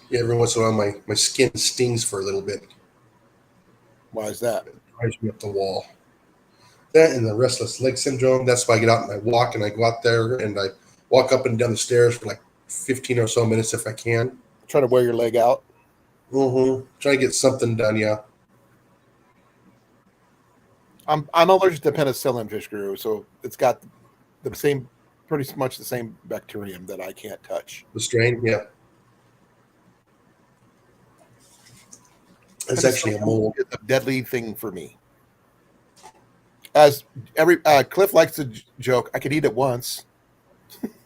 Yeah, every once in a while my skin stings for a little bit. Why is that? It drives me up the wall. That and the restless leg syndrome. That's why I get out and I walk and I go out there and I walk up and down the stairs for like 15 or so minutes if I can. Try to wear your leg out. Try to get something done, yeah. I'm allergic to penicillin, Fish Guru, so it's got the same pretty much the same bacterium that I can't touch. The strain, yeah. It's actually a mold. It's a deadly thing for me. As every Cliff likes to joke, I could eat it once.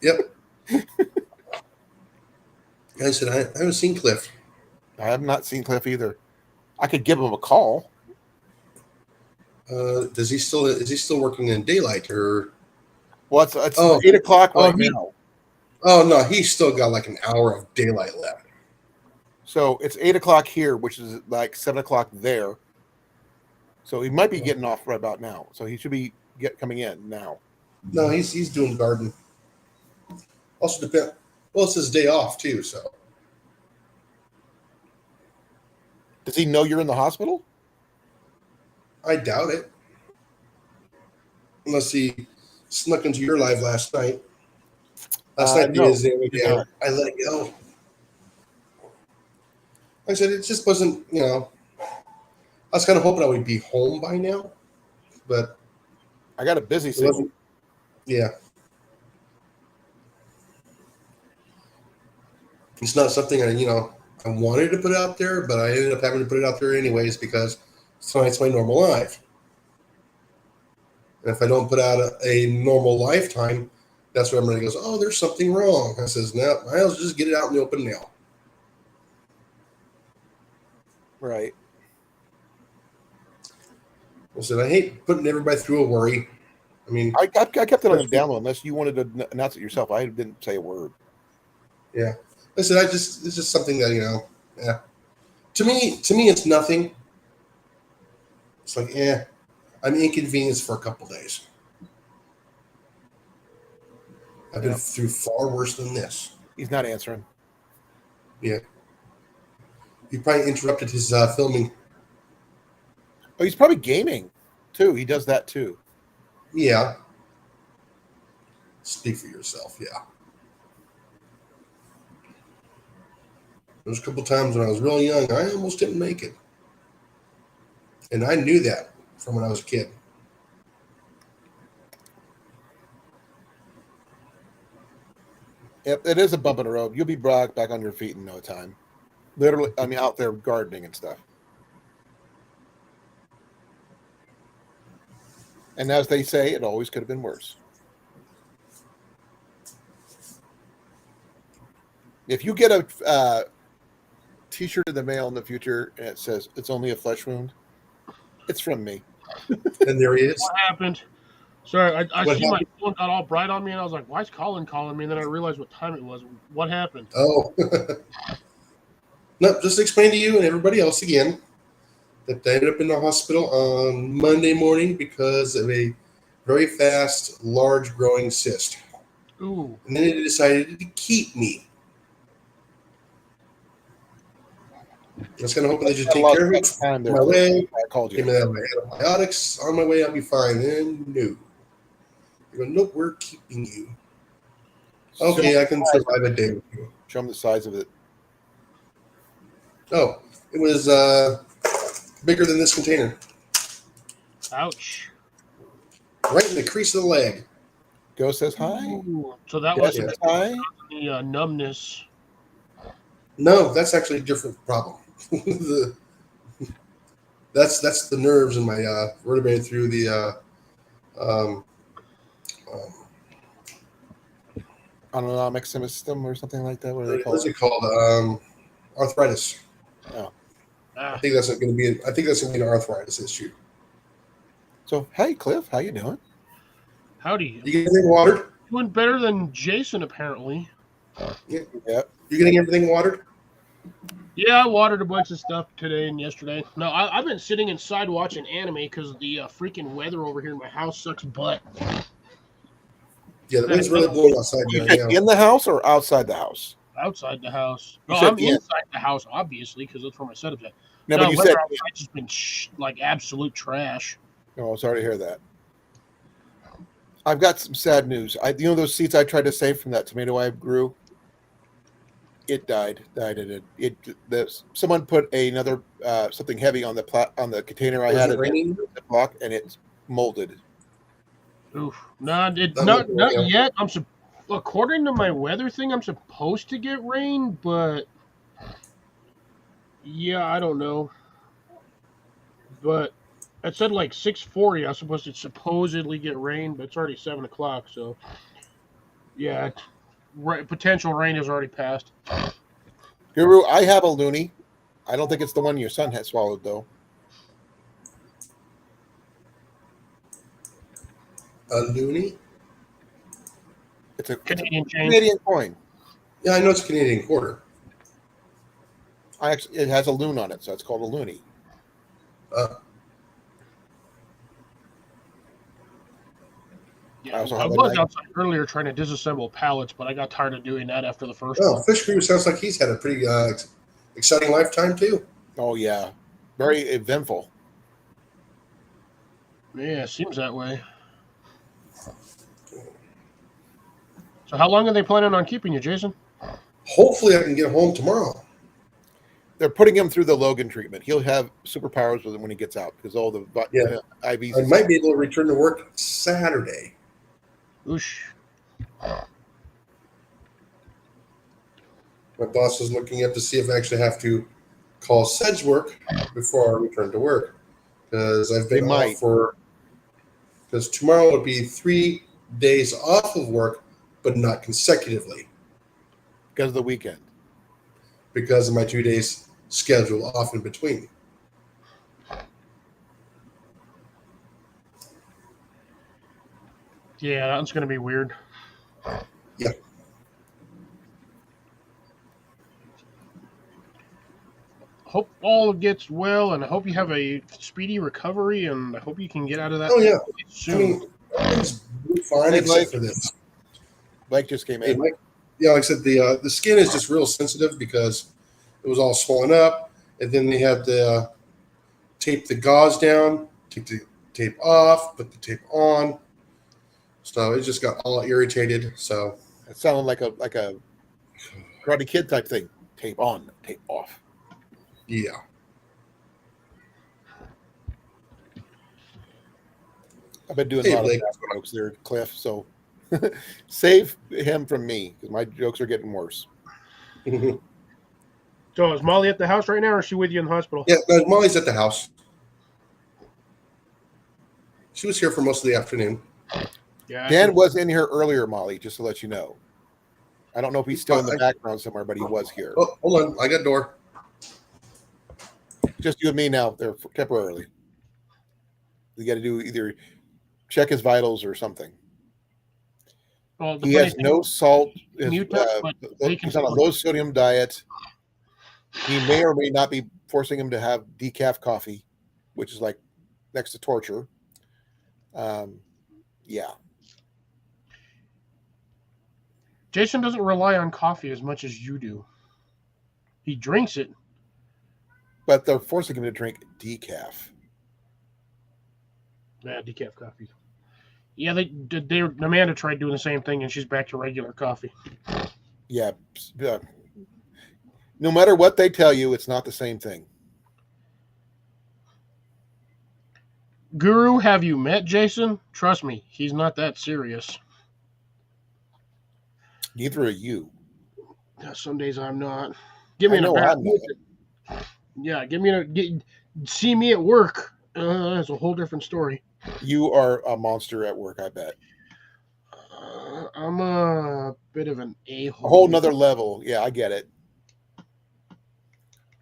Yep. I said I haven't seen Cliff. I have not seen Cliff either. I could give him a call. Is he still working in daylight or? Well, it's 8 o'clock right now. Oh no, he's still got like an hour of daylight left. So it's 8 o'clock here, which is like 7 o'clock there. So he might be getting off right about now. So he should be coming in now. No, he's doing garden. Also depend. Well, it's his day off too, so. Does he know you're in the hospital? I doubt it. Unless he snuck into your live last night. Last night no, I let it go. Like I said, it just wasn't, I was kind of hoping I would be home by now, but I got a busy schedule. Yeah. It's not something I wanted to put out there, but I ended up having to put it out there anyways because tonight's my normal life. And if I don't put out a normal lifetime, that's when everybody goes, "Oh, there's something wrong." I says, "No, I'll just get it out in the open now." Right. I said, I hate putting everybody through a worry. I mean, I kept it on the down low unless you wanted to announce it yourself. I didn't say a word. Yeah. I said, it's just something that, yeah. To me, it's nothing. It's like, I'm inconvenienced for a couple days. I've been through far worse than this. He's not answering. Yeah. He probably interrupted his filming. Oh, he's probably gaming too. He does that too. Yeah. Speak for yourself, yeah. There was a couple times when I was really young, I almost didn't make it. And I knew that from when I was a kid. Yep, it is a bump in the road. You'll be back on your feet in no time. Literally, I mean, out there gardening and stuff. And as they say, it always could have been worse. If you get a T-shirt in the mail in the future and it says it's only a flesh wound, it's from me. And there he is. What happened? Sorry, I see my phone got all bright on me, and I was like, "Why is Colin calling me?" And then I realized what time it was. What happened? Oh. No, just explain to you and everybody else again that they ended up in the hospital on Monday morning because of a very fast, large growing cyst. Ooh. And then they decided to keep me. I was kind of hoping they just take care of it on my way. I called you. Give me that antibiotics on my way. I'll be fine. And no. They go, nope, we're keeping you. Okay, I can survive a day with you. Show them the size of it. Oh, it was bigger than this container. Ouch. Right in the crease of the leg. Go says hi. Ooh. So that was hi. The numbness. No, that's actually a different problem. That's the nerves in my vertebrae through the autonomic system or something like that. What are they called? What's it called? Arthritis. Oh. I think that's going to be an arthritis issue. So, hey, Cliff, how you doing? Howdy. You getting everything watered? Doing better than Jason, apparently. Yeah. Yep. You getting everything watered? Yeah, I watered a bunch of stuff today and yesterday. No, I've been sitting inside watching anime because the freaking weather over here in my house sucks butt. Yeah, the wind's really blowing outside You right now. in the house or outside the house? Outside the house. No, said I'm inside the house, obviously, because that's where my setup's at. No, No, but you weather said. outside's just been like absolute trash. Oh, sorry to hear that. I've got some sad news. Those seeds I tried to save from that tomato I grew. It died. Someone put another something heavy on the container I had it raining? block, and it's molded. Oof. Not yet. according to my weather thing, I'm supposed to get rain, but yeah, I don't know. But it said like 6:40. I was supposed to supposedly get rain, but it's already 7 o'clock. So yeah, potential rain has already passed. Guru, I have a loony. I don't think it's the one your son has swallowed, though. A loony? It's a Canadian change. Canadian coin. Yeah, I know it's a Canadian quarter. It has a loon on it, so it's called a loony. Yeah, I I also have a was nice- outside earlier trying to disassemble pallets, but I got tired of doing that after the first Oh, one. Fish Crew sounds like he's had a pretty exciting lifetime too. Oh yeah, very eventful. Yeah, it seems that way. So how long are they planning on keeping you, Jason? Hopefully, I can get home tomorrow. They're putting him through the Logan treatment. He'll have superpowers with him when he gets out because all the Yeah. IVs. I might be able to return to work Saturday. Oosh. My boss is looking up to see if I actually have to call Sedgework before I return to work, because I've been They off might. for. Because tomorrow would be 3 days off of work, but not consecutively because of the weekend. because of my 2 days schedule off in between. Yeah, that's going to be weird. Yeah. Hope all gets well, and I hope you have a speedy recovery, and I hope you can get out of that Oh yeah, soon. I mean, everything's fine Hey, except Blake. for this. Blake just came Hey, in. Mike. Yeah, like I said, the skin is just real sensitive because it was all swollen up, and then they had to tape the gauze down, take the tape off, put the tape on. So it just got all irritated. So It sounded like a Karate Kid type thing. Tape on, tape off. yeah, I've been doing Hey, a lot Blake. of fast jokes there, Cliff. So save him from me because my jokes are getting worse. yeah. So is Molly at the house right now, or is she with you in the hospital? Molly's at the house. She was here for most of the afternoon. Yeah. Dan was in here earlier, Molly, just to let you know. I don't know if he's still in the background somewhere, but he was here. Oh, hold on, I got a door. Just you and me now. They're temporarily. We got to do either check his vitals or something. Well, the He funny has thing- no salt. Mute that, but they can He's on a still- low sodium diet. He may or may not be forcing him to have decaf coffee, which is like next to torture. Yeah. Jason doesn't rely on coffee as much as you do. He drinks it. But they're forcing him to drink decaf. Yeah, decaf coffee. Yeah, Amanda tried doing the same thing, and she's back to regular coffee. Yeah. No matter what they tell you, it's not the same thing. Guru, have you met Jason? Trust me, he's not that serious. Neither are you. Some days I'm not. Give me I know I'm not. Yeah, see me at work. That's a whole different story. You are a monster at work, I bet. I'm a bit of an a-hole. A whole nother level. Yeah, I get it.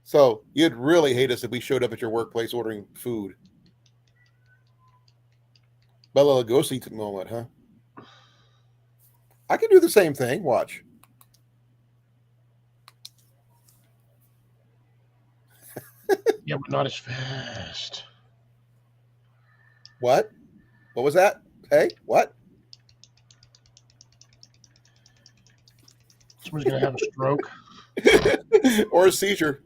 So you'd really hate us if we showed up at your workplace ordering food. Bella Lugosi moment, huh? I can do the same thing. Watch. Yeah, but not as fast. What? What was that? Hey, what? Someone's gonna have a stroke. Or a seizure.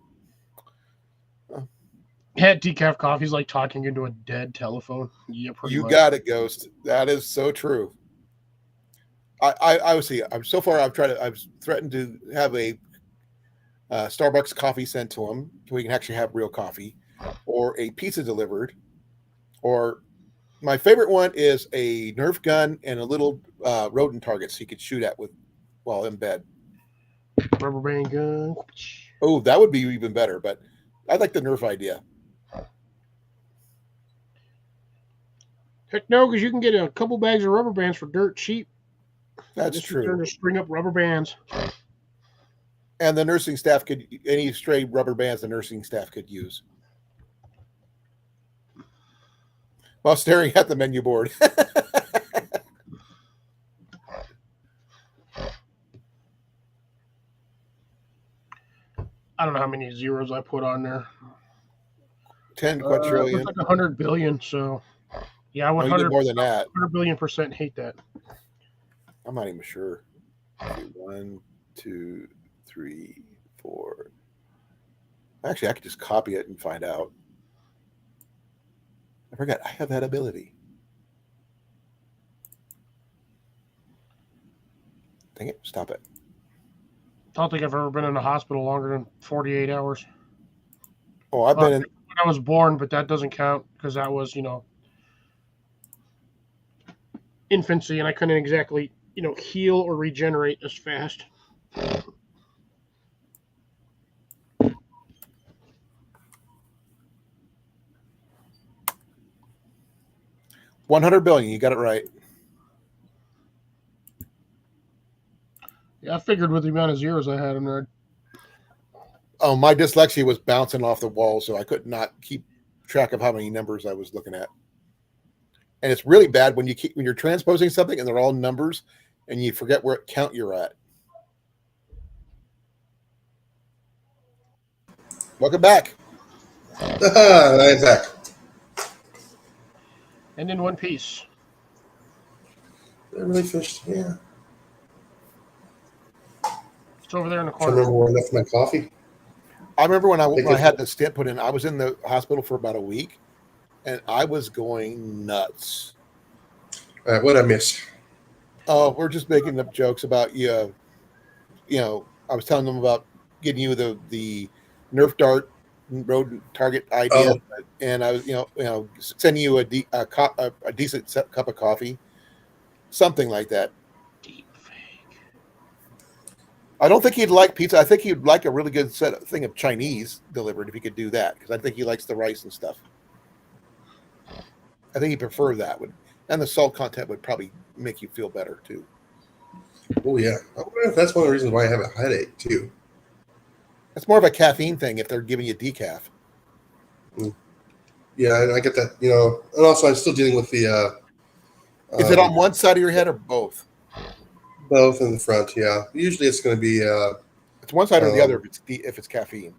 Had decaf coffee's like talking into a dead telephone. Yeah, pretty You much. got it, Ghost. That is so true. I would see. I've threatened to have a Starbucks coffee sent to him so we can actually have real coffee, or a pizza delivered, or My favorite one is a Nerf gun and a little rodent target so you could shoot at with while in bed. Rubber band gun. Oh, that would be even better, but I like the Nerf idea. Heck no, because you can get a couple bags of rubber bands for dirt cheap. That's Just return true. to string up rubber bands. And the nursing staff could, any stray rubber bands the nursing staff could use. While staring at the menu board. I don't know how many zeros I put on there. 10 It quadrillion. looks like 100 billion. So, yeah, I would No, you did 100, more than that. 100 billion% hate that. I'm not even sure. Okay, 1, 2, 3, 4. Actually, I could just copy it and find out. I forgot I have that ability. Dang it, stop it. I don't think I've ever been in a hospital longer than 48 hours. Oh, I've been in. When I was born, but that doesn't count because that was, infancy, and I couldn't exactly, heal or regenerate as fast. $100 billion. You got it right. Yeah, I figured with the amount of zeros I had in there. Oh, my dyslexia was bouncing off the wall, so I could not keep track of how many numbers I was looking at. And it's really bad when you're transposing something and they're all numbers, and you forget what count you're at. Welcome back. I'm back. And in one piece. I really finished. Yeah. It's over there in the I corner. remember where I left my coffee. I remember when I had the stent put in, I was in the hospital for about a week, and I was going nuts. All right, what I miss? Oh, we're just making up jokes about you. I was telling them about getting you the Nerf dart rodent target idea, and I was sending you a decent cup of coffee, something like that. Deep fake. I don't think he'd like pizza. I think he'd like a really good thing of Chinese delivered if he could do that, because I think he likes the rice and stuff. I think he'd prefer that one, and the salt content would probably make you feel better too. Oh yeah, I wonder if that's one of the reasons why I have a headache too. It's more of a caffeine thing if they're giving you decaf. Yeah, and I get that. And also I'm still dealing with the. Is it on one side of your head or both? Both in the front? Yeah. Usually it's going to be. It's one side or the other if it's caffeine.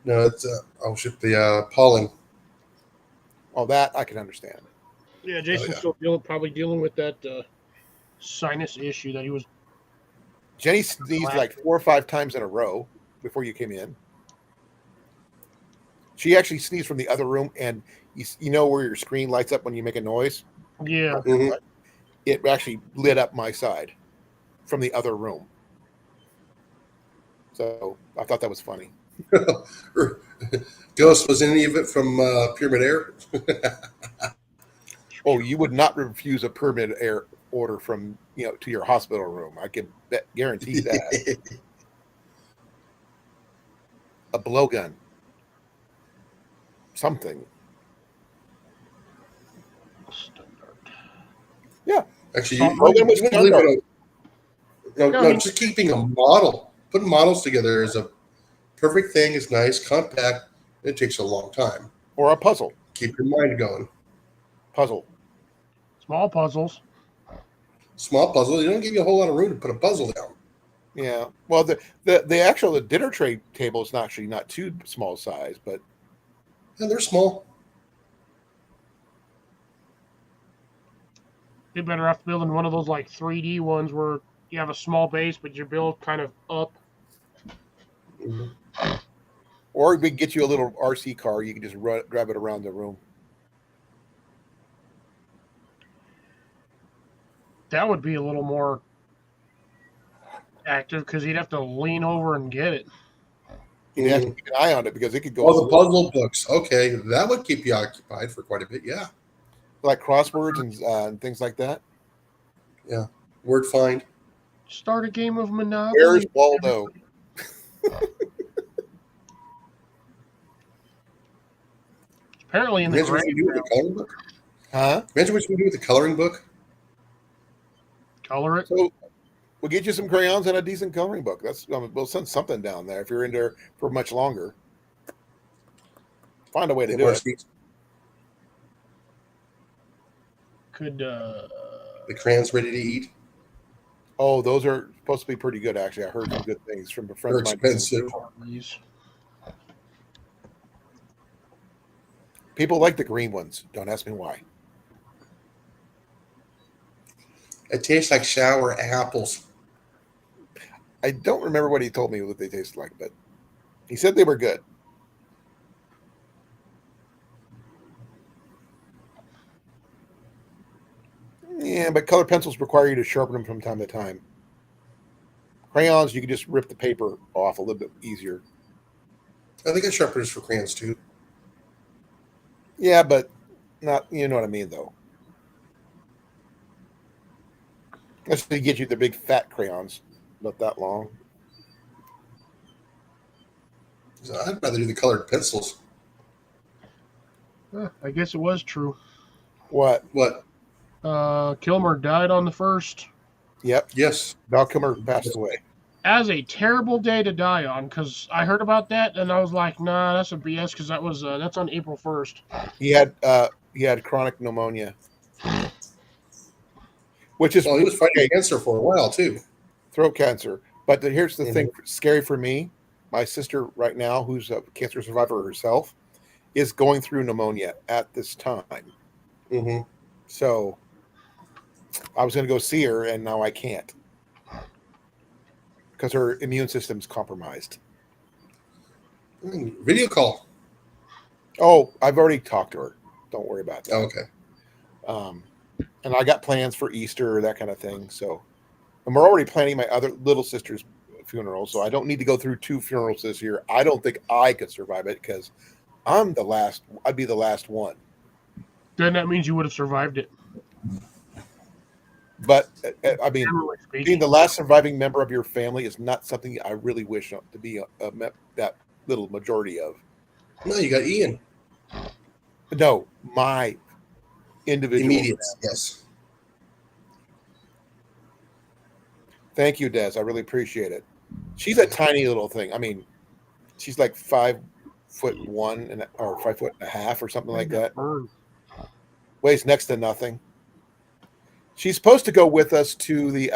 No, it's the pollen. Oh, that I can understand. Yeah, Jason's still probably dealing with that sinus issue that he was. Jenny sneezed like 4 or 5 times in a row before you came in. She actually sneezed from the other room, and you know where your screen lights up when you make a noise? Yeah. Mm-hmm. It actually lit up my side from the other room. So I thought that was funny. Ghost, was any of it from Pyramid Air? Oh, you would not refuse a Pyramid Air order from to your hospital room. I can guarantee that. A blowgun, something. Yeah, Actually, just keeping a model, putting models together is a perfect thing. It's nice, compact. It takes a long time. Or a puzzle. Keep your mind going. Puzzle. Small puzzles. Small puzzle. You don't give you a whole lot of room to put a puzzle down. Yeah. Well, the actual dinner tray table is actually not too small size, but And they're small. You're better off building one of those like 3D ones where you have a small base, but you build kind of up. Mm-hmm. Or we can get you a little RC car. You can just grab it around the room. That would be a little more active because you'd have to lean over and get it. You have to keep an eye on it because it could go. Oh, the puzzle books. Okay, that would keep you occupied for quite a bit. Yeah. like crosswords and things like that. Word find. Start a game of Monopoly. Where's Waldo? Apparently in the Imagine what you do with the coloring book. Huh? Imagine what you do with the coloring book. color it. So we'll get you some crayons and a decent coloring book. We'll send something down there if you're in there for much longer. Find a way to do it. Could The crayons ready to eat. Oh, those are supposed to be pretty good. Actually, I heard some good things from a friend They're of mine. expensive. please. People like the green ones. Don't ask me why. It tastes like sour apples. I don't remember what he told me what they taste like, but he said they were good. Yeah, but color pencils require you to sharpen them from time to time. Crayons, you can just rip the paper off a little bit easier. I think I sharpeners for crayons too. Yeah, but not, you know what I mean, though. Unless they get you the big fat crayons, not that long. So I'd rather do the colored pencils. I guess it was true. What? What? Kilmer died on the 1st. Yep. Yes. Val Kilmer passed away. As a terrible day to die on, because I heard about that and I was like, nah, that's a BS, because that's on April 1st. He had chronic pneumonia, which is Well, he was fighting cancer for a while too. throat cancer. But here's the thing, scary for me. My sister right now, who's a cancer survivor herself, is going through pneumonia at this time. Mm-hmm. So I was going to go see her, and now I can't because her immune system's compromised. Video call. Oh, I've already talked to her. Don't worry about that. Oh, okay. And I got plans for Easter, that kind of thing. So, and we're already planning my other little sister's funeral, so I don't need to go through 2 funerals this year. I don't think I could survive it because I'm the last. I'd be the last one. Then that means you would have survived it. But I mean, Generally speaking. being the last surviving member of your family is not something I really wish to be that little majority of. No, you got Ian. No, my individual. Immediate. Yes. Thank you, Des. I really appreciate it. She's a tiny little thing. I mean, she's like 5'1" or 5.5" or something like that. Weighs next to nothing. She's supposed to go with us to the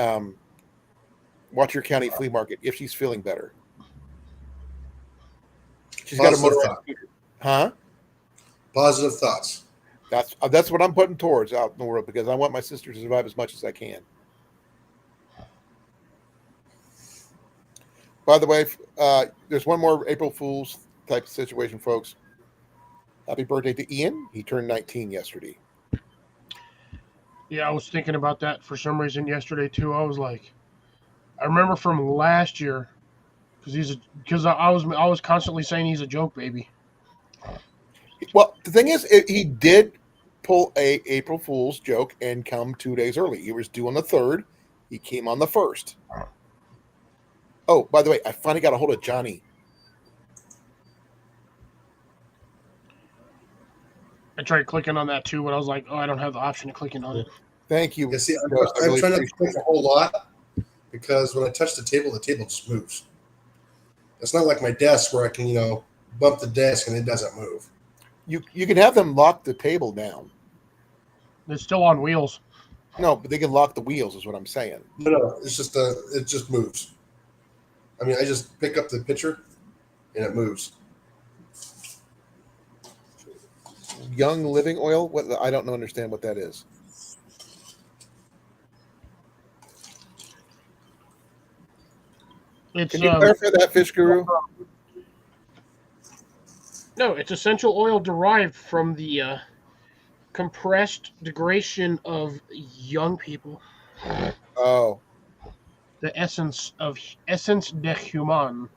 Watcher County Flea Market if she's feeling better. She's got a motorized scooter. Huh? Positive thoughts. That's what I'm putting towards out in the world because I want my sister to survive as much as I can. By the way, there's one more April Fool's type of situation, folks. Happy birthday to Ian. He turned 19 yesterday. Yeah, I was thinking about that for some reason yesterday too. I was like, I remember from last year, because I was constantly saying he's a joke baby. Well, the thing is, he did pull a April Fool's joke and come 2 days early. He was due on the 3rd. He came on the 1st. Oh, by the way, I finally got a hold of Johnny. I tried clicking on that too, but I was like, oh, I don't have the option of clicking on it. Thank you. Yeah, see, I'm really trying not to click a whole lot because when I touch the table just moves. It's not like my desk where I can, bump the desk and it doesn't move. You can have them lock the table down. It's still on wheels. No, but they can lock the wheels, is what I'm saying. No, it's just it just moves. I mean, I just pick up the picture and it moves. Young Living Oil? What? I don't understand what that is. It's Can you clarify that, Fish Guru? No, it's essential oil derived from the compressed degradation of young people. Oh. The essence de human.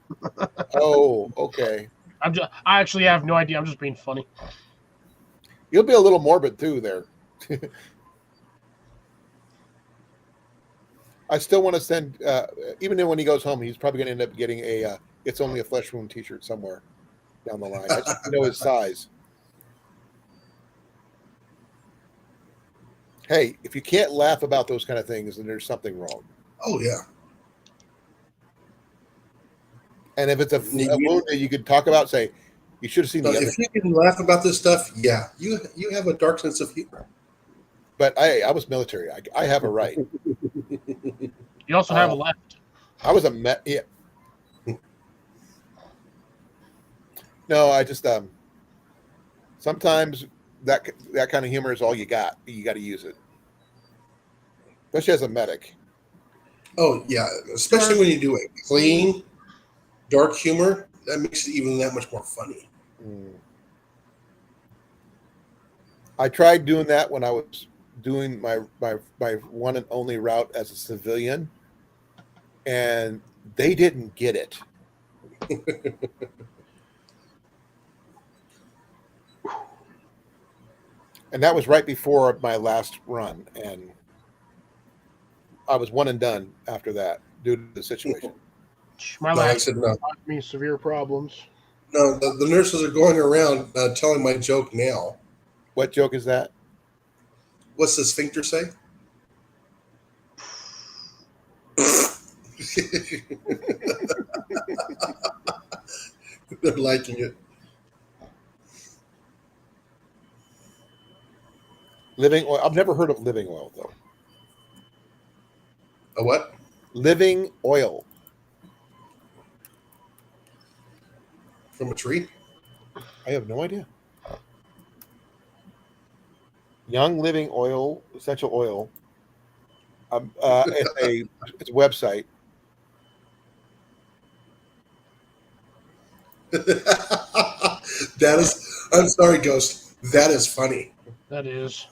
Oh, okay. I actually have no idea. I'm just being funny. You'll be a little morbid too there. I still want to send, even when he goes home, he's probably going to end up getting a "It's Only a Flesh Wound" T-shirt somewhere down the line. I just know his size. Hey, if you can't laugh about those kind of things, then there's something wrong. Oh yeah. And if it's a wound that you could talk about, say, you should have seen the other. If you can laugh about this stuff, yeah, you have a dark sense of humor. But I was military. I have a right. You also have a left. I was a yeah. No, I just sometimes that kind of humor is all you got. You got to use it, especially as a medic. Oh yeah, especially when you do it clean, dark humor. That makes it even that much more funny. I tried doing that when I was doing my one and only route as a civilian, and they didn't get it. And that was right before my last run, and I was one and done after that due to the situation. My No, I last said no. caused me severe problems. No, the nurses are going around telling my joke now. What joke is that? What's the sphincter say? They're liking it. Living oil. I've never heard of living oil, though. A what? Living oil. From a tree? I have no idea. Young Living Oil, essential oil. It's a website. That is. I'm sorry, Ghost. That is funny. That is.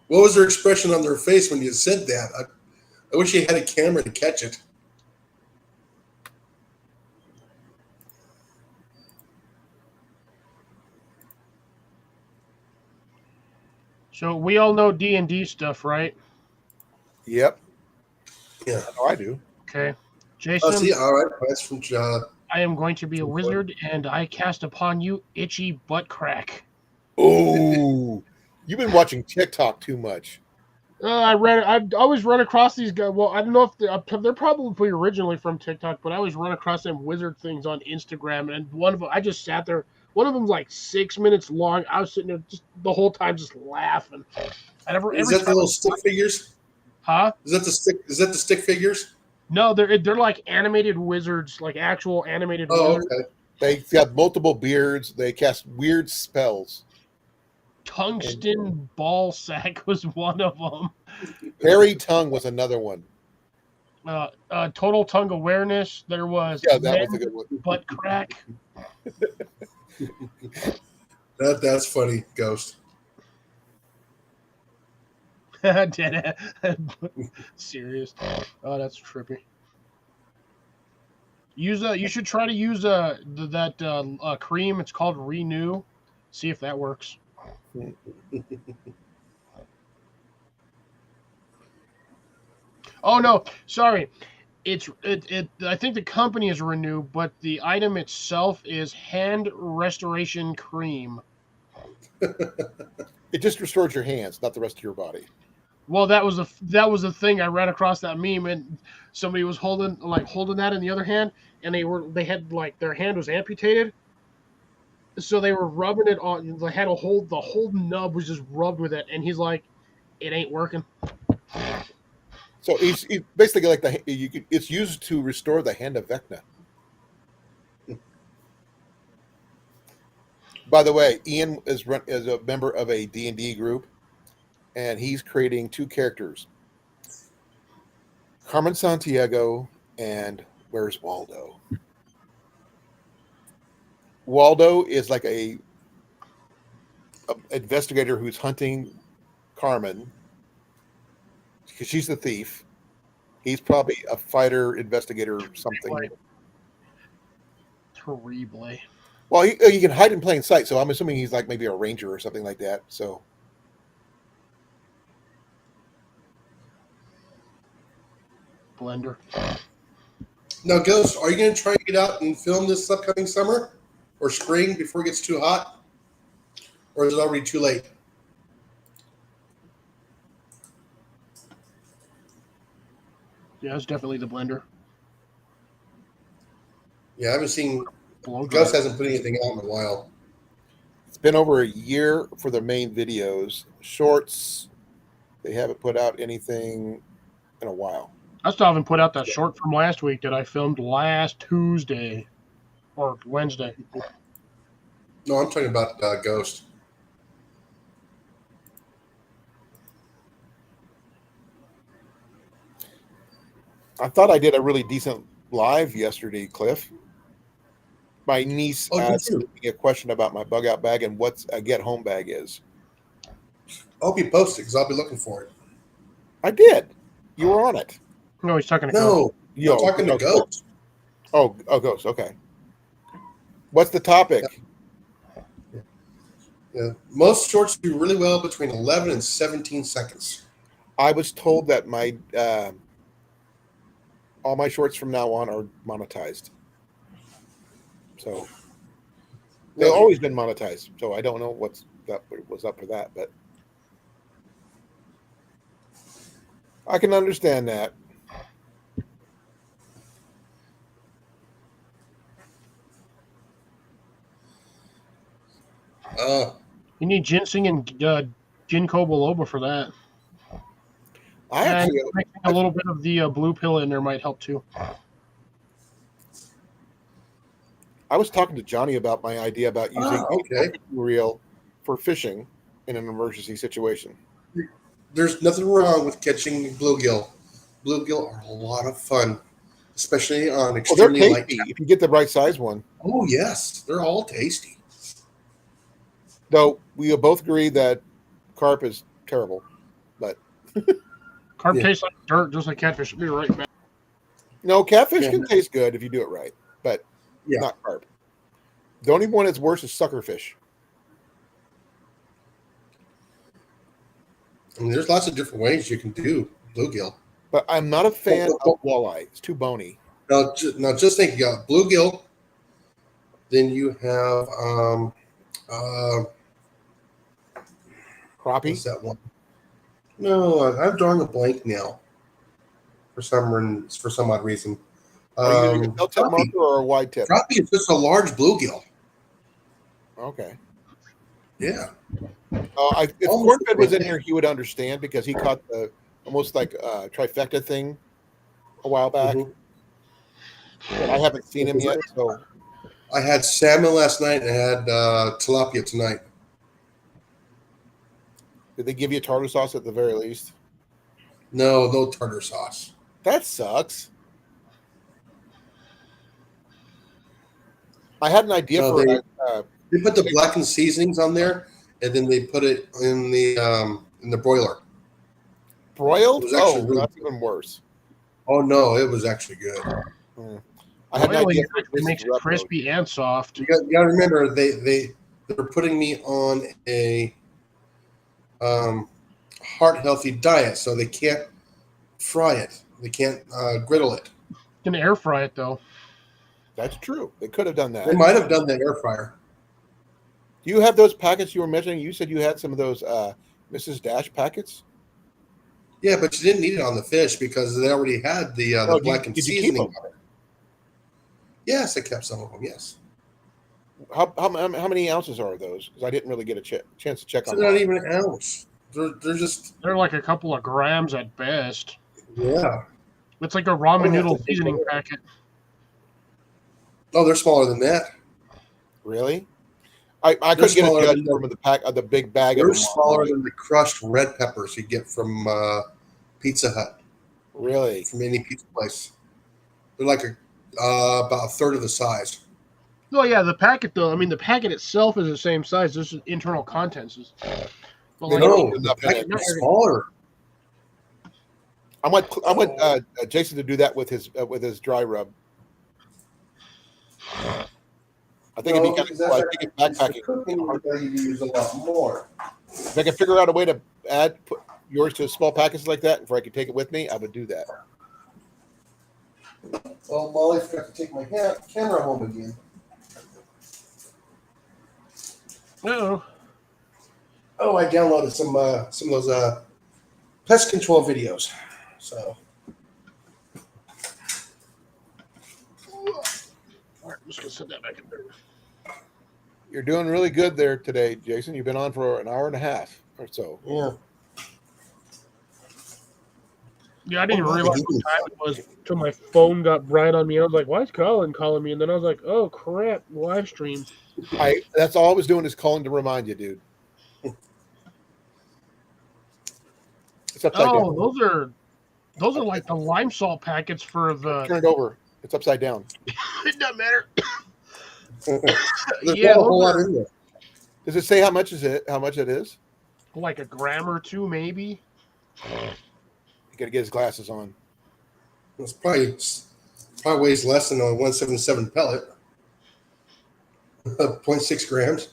What was their expression on their face when you said that? I wish you had a camera to catch it. So we all know D&D stuff, right? Yep. Yeah. I do. Okay. Jason, Oh, see, all right. That's from John. I am going to be a wizard, and I cast upon you itchy butt crack. Oh, you've been watching TikTok too much. I always run across these guys. Well, I don't know if they're probably originally from TikTok, but I always run across them wizard things on Instagram. And one of them, I just sat there. One of them's like 6 minutes long. I was sitting there just the whole time just laughing. Is that the little stick figures? Huh? Is that the stick figures? No, they're like animated wizards, like actual animated wizards. Okay. They got multiple beards. They cast weird spells. Tungsten ball sack was one of them. Hairy tongue was another one. Total tongue awareness. There was that was a good one. Butt crack. That's funny, Ghost. Dead. Serious. Oh, that's trippy. You should try to use that cream. It's called Renew. See if that works. Oh no, sorry. I think the company is Renew, but the item itself is hand restoration cream. It just restores your hands, not the rest of your body. Well, that was the thing. I ran across that meme, and somebody was holding that in the other hand, and they had like their hand was amputated, so they were rubbing it on. They had the whole nub was just rubbed with it, and he's like, "It ain't working." So it's basically like it's used to restore the hand of Vecna. By the way, Ian is a member of a D&D group, and he's creating 2 characters, Carmen Santiago and Where's Waldo? Waldo is like a investigator who's hunting Carmen because she's the thief. He's probably a fighter, investigator, something. Terribly. Well, he can hide in plain sight, so I'm assuming he's like maybe a ranger or something like that. So Blender. Now, Ghost, are you going to try and get out and film this upcoming summer or spring before it gets too hot? Or is it already too late? Yeah, it's definitely the blender. Yeah, I haven't seen. Blow Gus dry. hasn't put anything out in a while. it's been over a year for the main videos. Shorts, they haven't put out anything in a while. I still haven't put out that short from last week that I filmed last Tuesday or Wednesday. No, I'm talking about Ghost. I thought I did a really decent live yesterday, Cliff. My niece Oh, did asked you? me a question about my bug out bag and what a get home bag is. I hope you post it because I'll be looking for it. I did. You were on it. No, he's talking to Ghost. No, Yo, I'm talking to Ghost. Oh, Ghost. Okay. What's the topic? Yeah. Most shorts do really well between 11 and 17 seconds. I was told that my all my shorts from now on are monetized. So they've always been monetized. So I don't know what's up for that, but I can understand that. You need ginseng and ginkgo biloba for that. I And actually, mixing a little bit of the blue pill in there might help too. I was talking to Johnny about my idea about using Okay. reel for fishing in an emergency situation. There's nothing wrong with catching bluegill. Bluegill are a lot of fun, especially on Well, they're extremely light. tasty if you get the right size one. Oh yes, they're all tasty. Though we both agree that carp is terrible. Carp Yeah. tastes like dirt, just like catfish. Be right back. No, catfish Yeah. can taste good if you do it right, but Yeah. not carp. The only one that's worse is suckerfish. I mean, there's lots of different ways you can do bluegill. But I'm not a fan Oh, of walleye. It's too bony. Now, just think, you got bluegill. Then you have Crappie. what's that one? No, I'm drawing a blank now. For some odd reason. Are you using a tail tip Crappie. marker or a wide tip? Crappie is just a large bluegill. Okay. Yeah. If Almost Cornfed was in like- here, he would understand because he caught the almost like trifecta thing a while back. Mhm. But I haven't seen him yet, so I had salmon last night and I had tilapia tonight. did they give you tartar sauce at the very least? No tartar sauce. That sucks. I had an idea No, for They put the blackened seasonings on there, and then they put it in the broiler. broiled. It was actually Oh, really that's even worse. Oh no, it was actually good. I had an Boiling idea it for actually makes it Rep Road. crispy and soft. You got to remember they're putting me on a heart healthy diet, so they can't fry it. They can't griddle it. You can air fry it though. That's true. They could have done that. They might have done the air fryer. Do you have those packets you were mentioning? You said you had some of those Mrs. Dash packets. Yeah, but you didn't need it on the fish because they already had the Oh, blackened did you keep seasoning them? on it. Yes, I kept some of them. Yes, How many ounces are those? Because I didn't really get a chance to check so on they're not that. even an ounce. They're just They're like a couple of grams at best. yeah. It's like a ramen Oh, yeah, noodle it's a- seasoning packet. Oh, they're smaller than that. Really? I They're couldn't get a smaller judgment than from the pack of the big bag They're of them. smaller than the crushed red peppers you get from Pizza Hut, Really? from any pizza place. They're like about a third of the size. Oh yeah, the packet though. I mean, the packet itself is the same size. This is internal contents. But like, No, the the packet not is your- smaller. I want Jason to do that with his dry rub. I think it'd be kind because of cool. I that's think it's actually for backpacking. cooking, you gotta use a lot more. If I can figure out a way to put yours to small packets like that, if I could take it with me, I would do that. Well, Molly forgot to take my camera home again. Uh-oh. Oh, I downloaded some of those pest control videos. So All right, I'm just gonna set that back in there. You're doing really good there today, Jason. You've been on for an hour and a half or so. yeah. Yeah, I didn't Oh, realize what time it was until my phone got bright on me. I was like, "Why is Colin calling me?" And then I was like, "Oh crap, live stream." That's all I was doing is calling to remind you, dude. It's upside down. Oh, those are like the lime salt packets for the. Turn it over. It's upside down. It doesn't matter. There's Yeah, not a whole those lot in there. Does it say how much it is? Like a gram or two, maybe. You gotta get his glasses on. It's probably weighs less than a 177 pellet. 0.6 grams.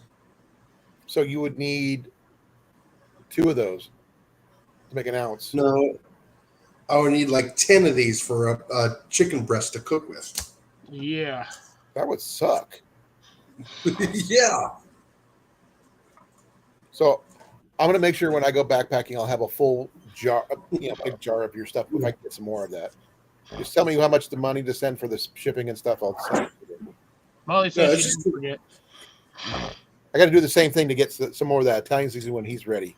So you would need 2 of those to make an ounce. No, I would need like 10 of these for a chicken breast to cook with. Yeah. That would suck. Yeah. So I'm gonna make sure when I go backpacking, I'll have a full jar, big jar of your stuff. If I can get some more of that, just tell me how much the money to send for the shipping and stuff. I'll send it. Molly said No, she it's didn't forget. I got to do the same thing to get some more of that Italian season when he's ready.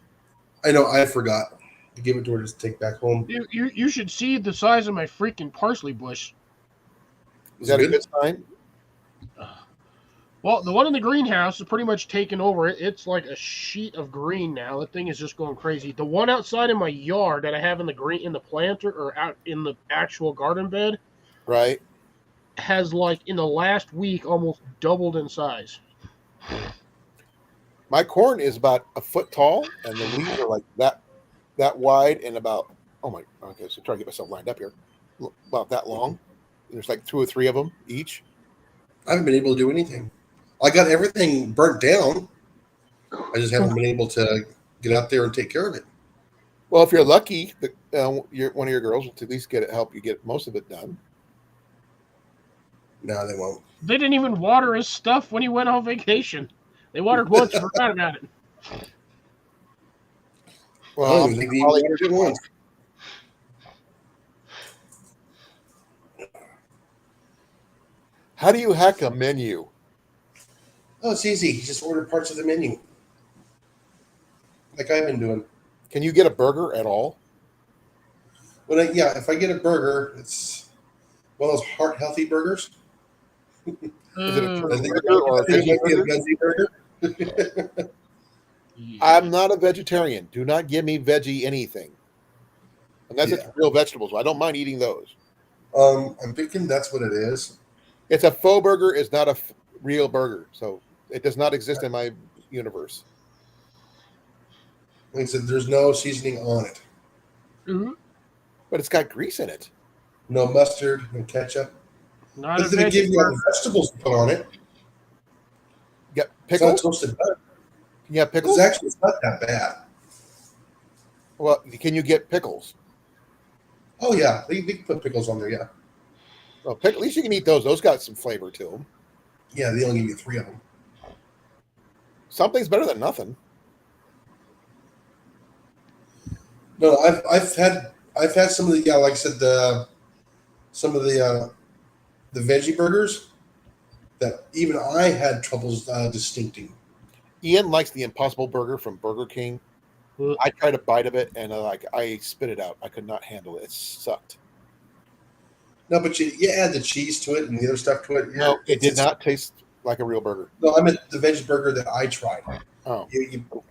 I know. I forgot to give it to her to take back home. You should see the size of my freaking parsley bush. Is that a good sign? Well, the one in the greenhouse is pretty much taken over. It's like a sheet of green now. The thing is just going crazy. The one outside in my yard that I have in the planter or out in the actual garden bed, Right. has like in the last week almost doubled in size. My corn is about a foot tall, and the leaves are like that wide and about okay. So try to get myself lined up here. About that long. There's like 2 or 3 of them each. I haven't been able to do anything. I got everything burnt down. I just haven't been able to get out there and take care of it. Well, if you're lucky, one of your girls will at least help you get most of it done. No, they won't. They didn't even water his stuff when he went on vacation. They watered once and forgot about it. I Well, don't even think they even watered it once. how do you hack a menu? Oh, it's easy. You just order parts of the menu, like I've been doing. Can you get a burger at all? If I get a burger, it's one of those heart healthy burgers. Is it a I turkey think burger or a it veggie might be a burger? veggie burger. I'm not a vegetarian. Do not give me veggie anything. Unless it's real vegetables. I don't mind eating those. I'm thinking that's what it is. It's a faux burger. It's not a real burger. So it does not exist in my universe. Like I said, there's no seasoning on it. Mhm. But it's got grease in it. No mustard, no ketchup. Not a But they give veggie you all burger. the vegetables to put on it. You got It's not pickles? toasted butter. Can you have pickles? It's not that bad. Well, can you get pickles? Oh yeah, they can put pickles on there. Yeah, Well, at least you can eat those. Those got some flavor to them. yeah. They only give you 3 of them. Something's better than nothing. No, I've had some of the like I said some of the veggie burgers that even I had troubles distincting. Ian likes the Impossible Burger from Burger King. I tried a bite of it and I spit it out. I could not handle it. It sucked. No, but you add the cheese to it and the other stuff to it. No, it did not taste like a real burger. No, I meant the veggie burger that I tried. Oh,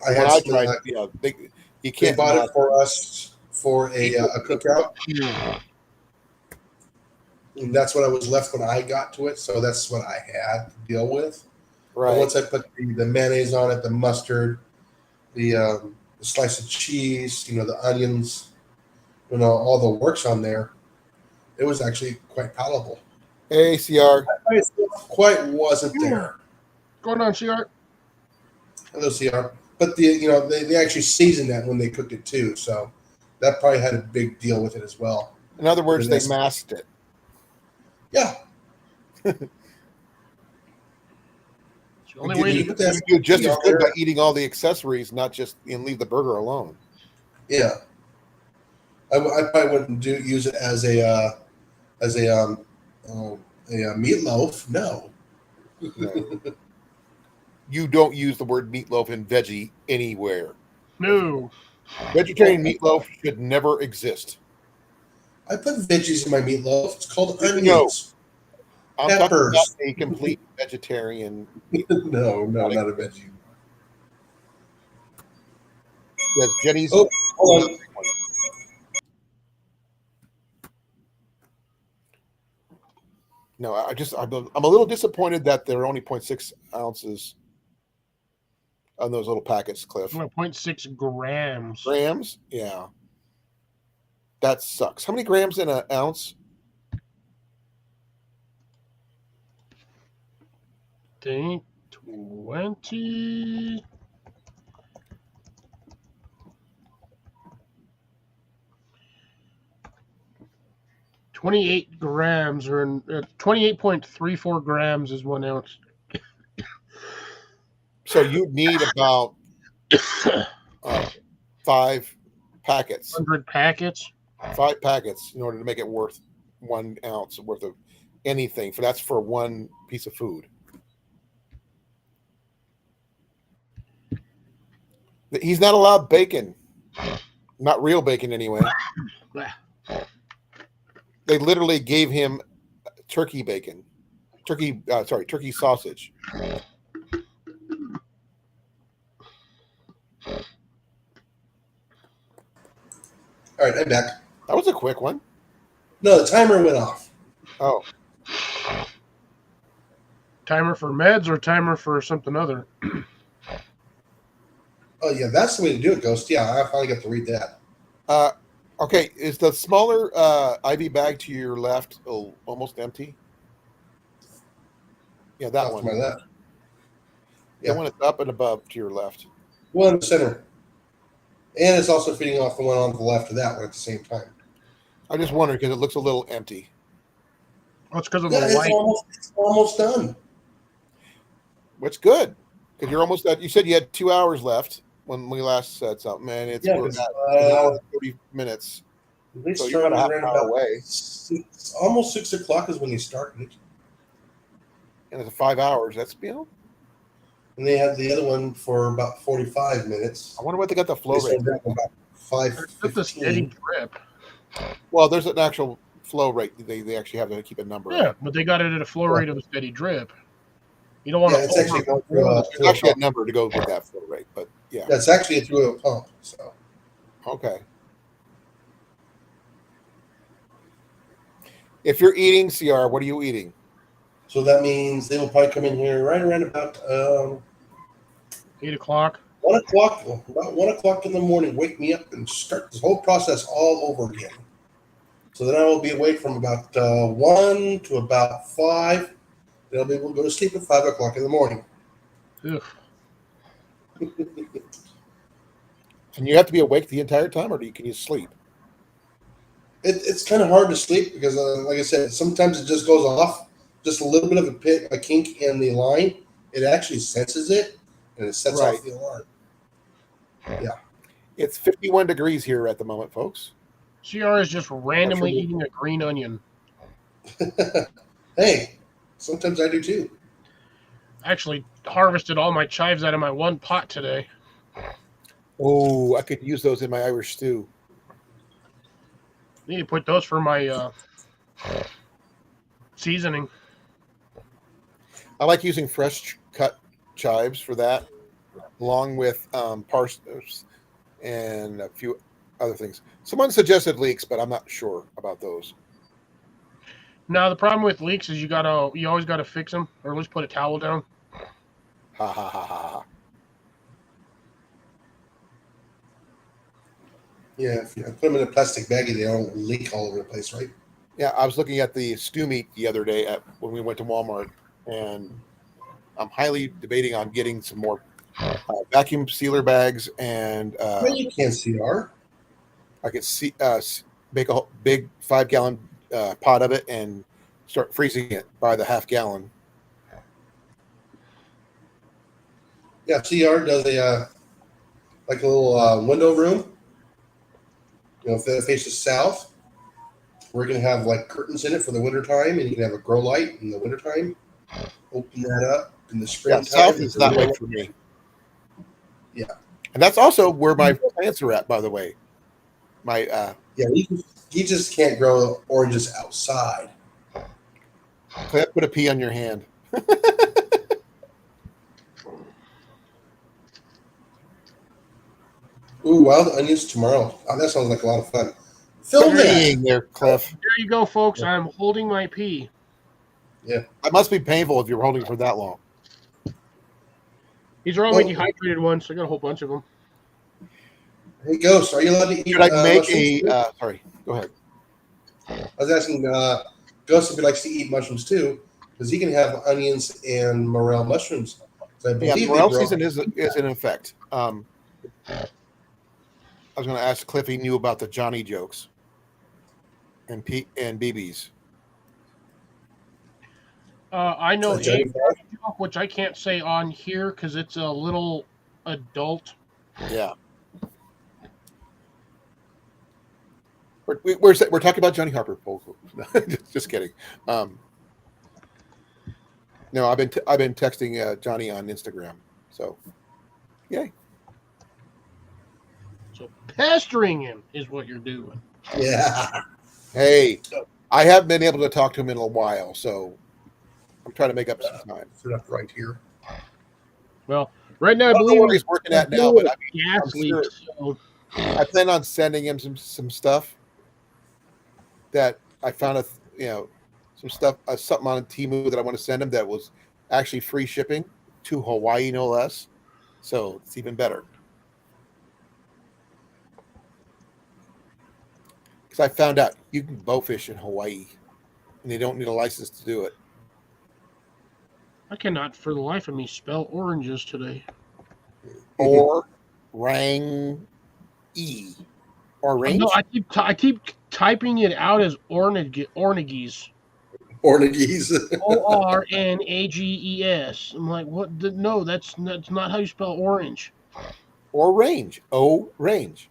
I had when I some tried, that- you They can't bought deny- it for us for a cookout, and that's what I was left when I got to it. So that's what I had to deal with. But right. once I put the mayonnaise on it, the mustard, the slice of cheese, the onions, all the works on there, it was actually quite palatable. Hey, CR. Quite wasn't there. going on, CR? Hello, CR. But they actually seasoned that when they cooked it too, so that probably had a big deal with it as well. In other words, they That's- masked it. Yeah. It's the only Did way you to put that- You do just as good by there? eating all the accessories, not just leave the burger alone. Yeah. I probably wouldn't use it as a meatloaf. No. No. You don't use the word meatloaf and veggie anywhere. No. Vegetarian meatloaf should never exist. I put veggies in my meatloaf. It's called No. onions. I'm talking about Peppers. a complete vegetarian. No, not a veggie. Yes, Jenny's. Oh, hold on. No, I'm a little disappointed that there are only 0.6 ounces on those little packets, Cliff. 0.6 grams. Grams? Yeah. That sucks. How many grams in an ounce? Think 20. $28 grams, or 28.34 grams is 1 ounce. So you need about 5 packets. 100 packets. 5 packets in order to make it worth 1 ounce worth of anything. That's for one piece of food. He's not allowed bacon. Not real bacon anyway. They literally gave him turkey bacon. Turkey sausage. All right, I'm back. That was a quick one. No, the timer went off. Oh, Timer for meds or timer for something other? Oh yeah, that's the way to do it, Ghost. Yeah, I finally got to read that. okay. Is the smaller IV bag to your left almost empty? Yeah, that Off one. to my left. The one that's up and above to your left. One in the center. And it's also feeding off the one on the left of that one at the same time. I just wondered because it looks a little empty. Oh, it's because of Yeah, the it's light. almost done. Which good because you're almost at. You said you had 2 hours left when we last said something, and we're at an hour and 30 minutes. They So you're about a half an hour away. Almost 6 o'clock is when they started it. And it's 5 hours. That's And they had the other one for about 45 minutes. I wonder what they got the flow They rate. started at about It's a steady 5:15. drip. Well, there's an actual flow rate. They actually have to keep a number. Yeah, but they got it at a flow rate of a steady drip. You don't want Yeah, it's actually going through There's actually a number to go with that flow rate, but yeah. That's actually through a pump. So Okay. If you're eating CR, what are you eating? so that means they will probably come in here right around about 8 o'clock. 1 o'clock. About 1 o'clock in the morning, wake me up and start this whole process all over again. So then I will be awake from about 1 to about 5. Then I'll be able to go to sleep at 5 o'clock in the morning. Ugh. And you have to be awake the entire time, or can you sleep? It's kind of hard to sleep because, like I said, sometimes it just goes off. Just a little bit of a kink in the line. It actually senses it, and it sets Right. off the alarm. It's 51 degrees here at the moment, folks. CR is just randomly Actually- eating a green onion. Hey, sometimes I do too. I actually harvested all my chives out of my one pot today. Oh, I could use those in my Irish stew. Need to put those for my seasoning. I like using fresh cut chives for that, along with parsnips and a few other things. Someone suggested leeks, but I'm not sure about those. Now the problem with leeks is you always gotta fix them, or at least put a towel down. Ha ha ha ha ha. Yeah, if you put them in a plastic baggie, they don't leak all over the place, right? Yeah, I was looking at the stew meat the other day when we went to Walmart, and I'm highly debating on getting some more vacuum sealer bags, and Well, you can't CR. I could see make a big 5-gallon pot of it and start freezing it by the half-gallon. Yeah, CR does a like a little window room. You know, if that faces south, we're gonna have like curtains in it for the wintertime, and you can have a grow light in the wintertime. Open that up in the Yeah, springtime. south is not right for me. Yeah. And that's also where my plants are at, by the way. My Yeah, he just can't grow oranges outside. put a pea on your hand. Ooh, wild onions tomorrow. Oh, that sounds like a lot of fun. Film Dang that. there, Cliff. There you go, folks. I'm holding my pee. It must be painful if you're holding for that long. These are all my dehydrated ones. I got a whole bunch of them. Hey, Ghost, are you allowed to eat Should I make mushrooms too? sorry, go ahead. I was asking Ghost if he likes to eat mushrooms too, because he can have onions and morel mushrooms. So I Yeah, believe morel they grow. season is in effect. I was going to ask Cliff if he knew about the Johnny jokes and BBs. I know Johnny a joke, which I can't say on here because it's a little adult. Yeah. We're talking about Johnny Harper. Just kidding. No, I've been texting Johnny on Instagram. So, yay. So pestering him is what you're doing. Yeah. Hey, I haven't been able to talk to him in a while, so I'm trying to make up some time. Put it up right here. Well, right now I I don't know believe where he's working at now, but gas I'm leak. sure. So I plan on sending him some stuff that I found some stuff something on Temu that I want to send him that was actually free shipping to Hawaii, no less. So it's even better. Because I found out you can bow fish in Hawaii, and they don't need a license to do it. I cannot, for the life of me, spell oranges today. Or rang e or range. No, I keep typing it out as ornages. Ornages. ORNAGES. I'm like, what? No, that's not how you spell orange. Or range. O range.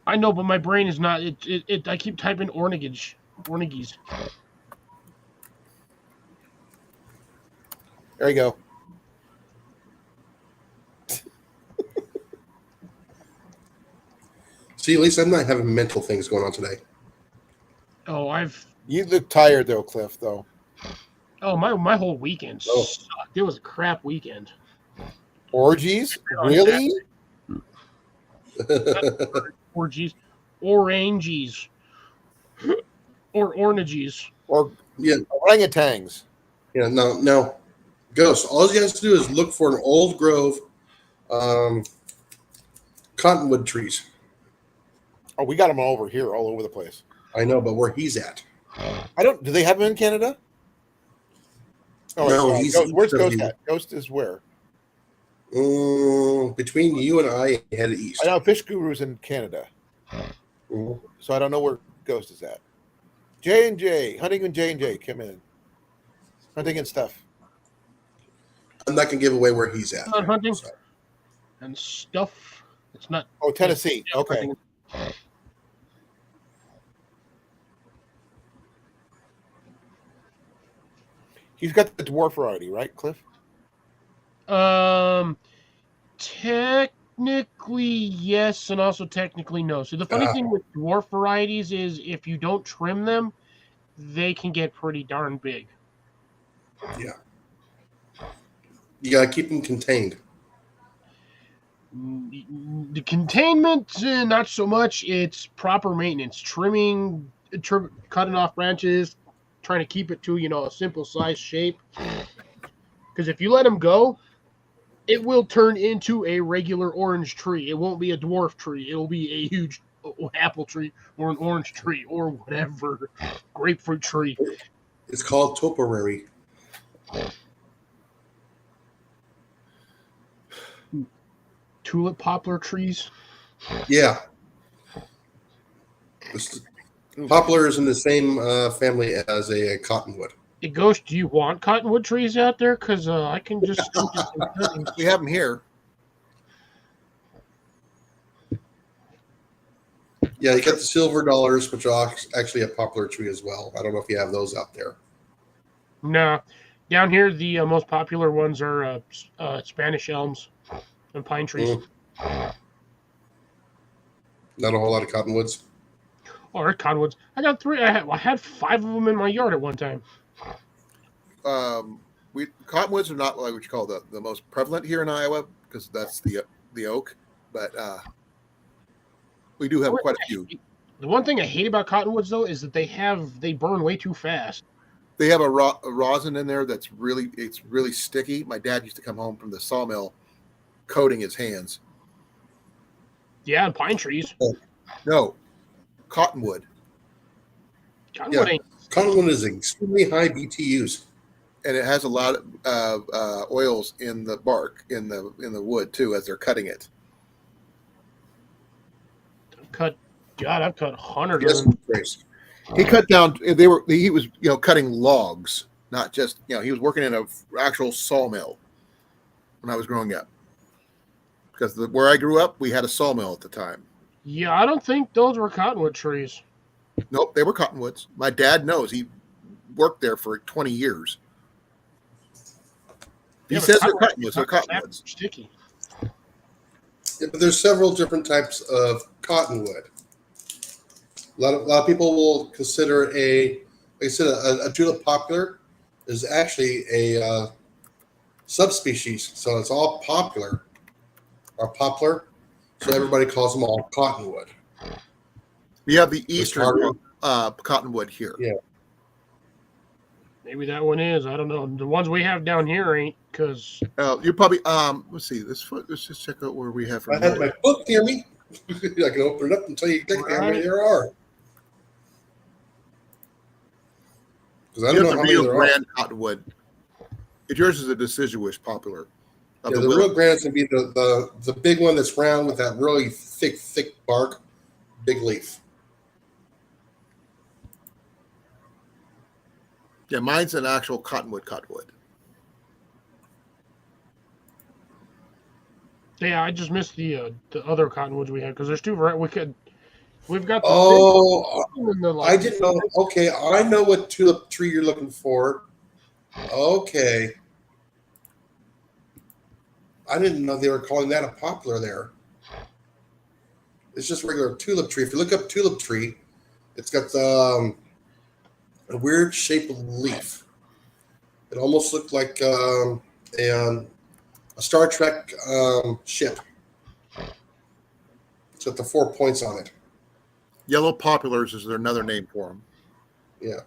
I know, but my brain is not. It I keep typing ornages. There you go. See, at least I'm not having mental things going on today. Oh, You look tired though, Cliff. Though. Oh, my whole weekend sucked. It was a crap weekend. Orgies? Really? Orgies, oranges, or oranges. Or Yeah. orangutans? Yeah, no. Ghost, all you have to do is look for an old grove cottonwood trees. Oh, we got them all over here, all over the place. I know, but where he's at. Do they have them in Canada? Oh, No, where's Ghost at? Ghost is where? Between you and I, head east. I know Fish Guru's in Canada. Mhm. So I don't know where Ghost is at. J&J, Hunting and J&J, come in. Hunting and stuff. I'm not gonna give away where he's at. Not hunting So, and stuff. It's not. Oh, Tennessee. Yeah, Okay. hunting. He's got the dwarf variety, right, Cliff? Technically yes, and also technically no. So the funny thing with dwarf varieties is if you don't trim them, they can get pretty darn big. yeah. You gotta keep them contained. The containment, not so much. It's proper maintenance, trimming, cutting off branches, trying to keep it to a simple size shape. Because if you let them go, it will turn into a regular orange tree. It won't be a dwarf tree. It'll be a huge apple tree or an orange tree or whatever, grapefruit tree. It's called topiary. tulip poplar trees. Yeah. Poplar is in the same family as a cottonwood. Hey, Ghost, do you want cottonwood trees out there? Because I can just send you some cuttings. We have them here. Yeah, you got the silver dollars, which are actually a poplar tree as well. I don't know if you have those out there. No. Down here, the most popular ones are Spanish elms and pine trees. Not a whole lot of cottonwoods. Or cottonwoods. I got 3. I had 5 of them in my yard at one time. Cottonwoods are not like what you call the most prevalent here in Iowa because that's the oak, but we do have quite a few. The one thing I hate about cottonwoods though is that they burn way too fast. They have a rosin in there that's really sticky. My dad used to come home from the sawmill coating his hands. Yeah, and pine trees. No, cottonwood. Cottonwood ain't. Cottonwood is extremely high BTUs. And it has a lot of oils in the bark in the wood too as they're cutting it. I've cut hundreds of them. Yes, He cut down. He was cutting logs, not just he was working in a actual sawmill when I was growing up. Because where I grew up, we had a sawmill at the time. Yeah, I don't think those were cottonwood trees. Nope, they were cottonwoods. My dad knows. He worked there for 20 years. He says they're cottonwoods. They're cottonwoods. Sticky. Yeah, but there's several different types of cottonwood. A lot of people will consider like I said, a tulip poplar is actually a subspecies. So it's all poplar or poplar. So everybody calls them all cottonwood. We have the eastern cottonwood here. Yeah. Maybe that one is. I don't know. The ones we have down here ain't because. You probably let's see. Let's just check out where we have. I have my book near me. I can open it up and tell you exactly how many there are. Because I don't know how many there are. Cottonwood. Yours is a deciduous popular. Yeah, the real grand's gonna be the big one that's round with that really thick bark, big leaf. Yeah, mine's an actual cottonwood. Yeah, I just missed the other cottonwoods we had because there's 2 we've got. I didn't know. Okay, I know what tulip tree you're looking for. Okay. I didn't know they were calling that a poplar there. It's just a regular tulip tree. If you look up tulip tree, it's got a weird shaped leaf. It almost looked like a Star Trek ship. It's got the 4 points on it. Yellow poplars is another name for them. Yeah.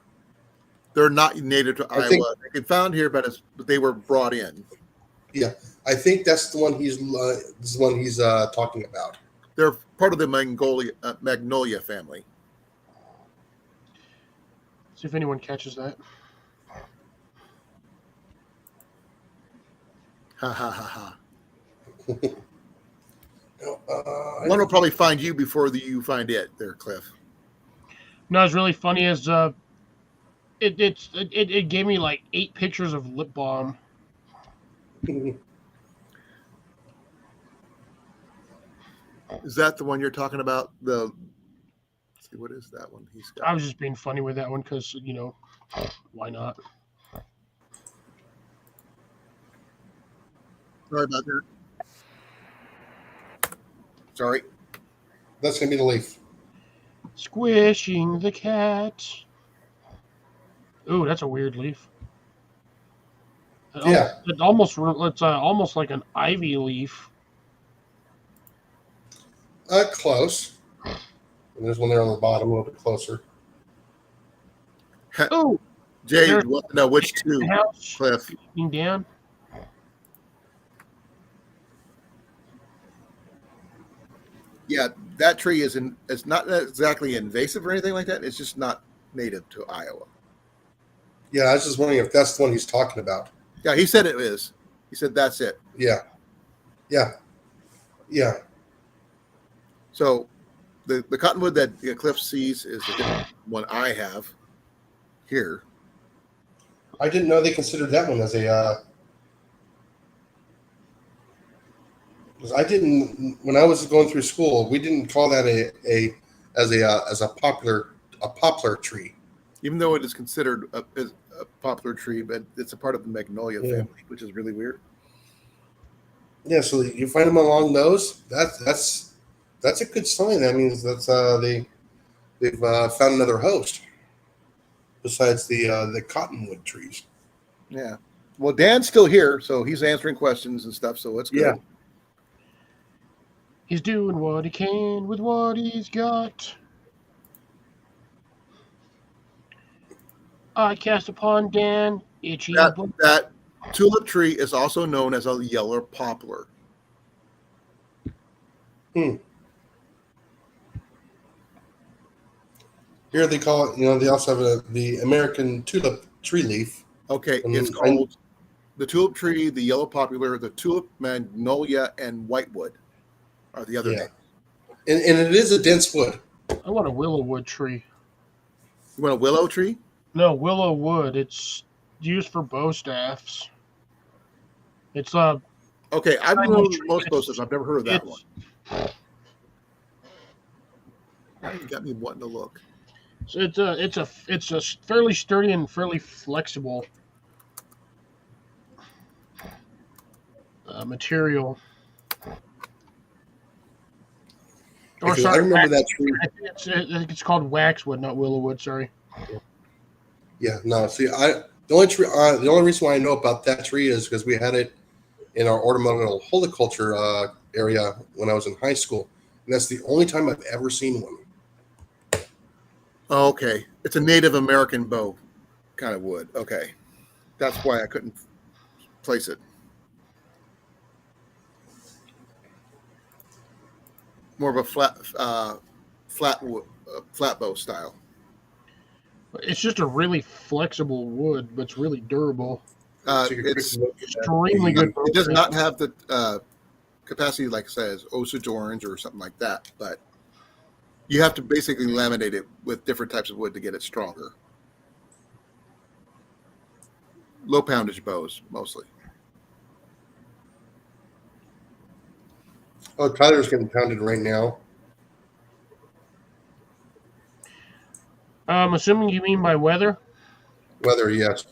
They're not native to Iowa. They can found here, but they were brought in. Yeah, I think that's the one he's talking about. They're part of the Magnolia family. See if anyone catches that. Ha ha ha ha. One will probably find you before you find it there, Cliff. No, it's really funny is it gave me like 8 pictures of lip balm. Is that the one you're talking about? Let's see, what is that one? I was just being funny with that one because why not? Sorry about that. Sorry. That's gonna be the leaf. Squishing the cat. Ooh, that's a weird leaf. It's almost like an ivy leaf. Close. And there's one there on the bottom, a little bit closer. Oh, Jay, you want to know which 2, Cliff? Down. Yeah, that tree it's not exactly invasive or anything like that. It's just not native to Iowa. Yeah, I was just wondering if that's the one he's talking about. Yeah, he said it is. He said that's it. Yeah. Yeah. So the cottonwood that Cliff sees is the different one I have here. I didn't know they considered that one as a. 'Cause I didn't when I was going through school. We didn't call that as a poplar tree. Even though it is considered as a popular tree, but it's a part of the magnolia Yeah. family, which is really weird. Yeah, so you find them along those. That's a good sign. That means that's they've found another host besides the cottonwood trees. Yeah. Well, Dan's still here, so he's answering questions and stuff, so it's good. Yeah. He's doing what he can with what he's got. I cast upon Dan itchy. That tulip tree is also known as a yellow poplar. Here they call it. They also have the American tulip tree leaf. Okay, And it's called the tulip tree, the yellow poplar, the tulip magnolia, and whitewood are the other Yeah. names. And it is a dense wood. I want a willow wood tree. You want a willow tree? No, willow wood. It's used for bow staffs. It's Okay, I've I known know tree. most posters. I've never heard of that it's, one. You got me wanting to look. So it's a fairly sturdy and fairly flexible material. Or Because I sorry, remember that tree. I think it's called waxwood, not willowwood. Sorry. Yeah, no. See, the only reason why I know about that tree is because we had it in our ornamental horticulture area when I was in high school, and that's the only time I've ever seen one. Oh, okay, it's a Native American bow kind of wood. Okay, that's why I couldn't place it. More of a flat bow style. It's just a really flexible wood, but it's really durable. So you can It's quickly look at that. Extremely good. It does not have the capacity, like I said, as Osage orange or something like that, but you have to basically laminate it with different types of wood to get it stronger. Low poundage bows, mostly. Oh, Tyler's getting pounded right now. I'm assuming you mean by weather. Weather, yes.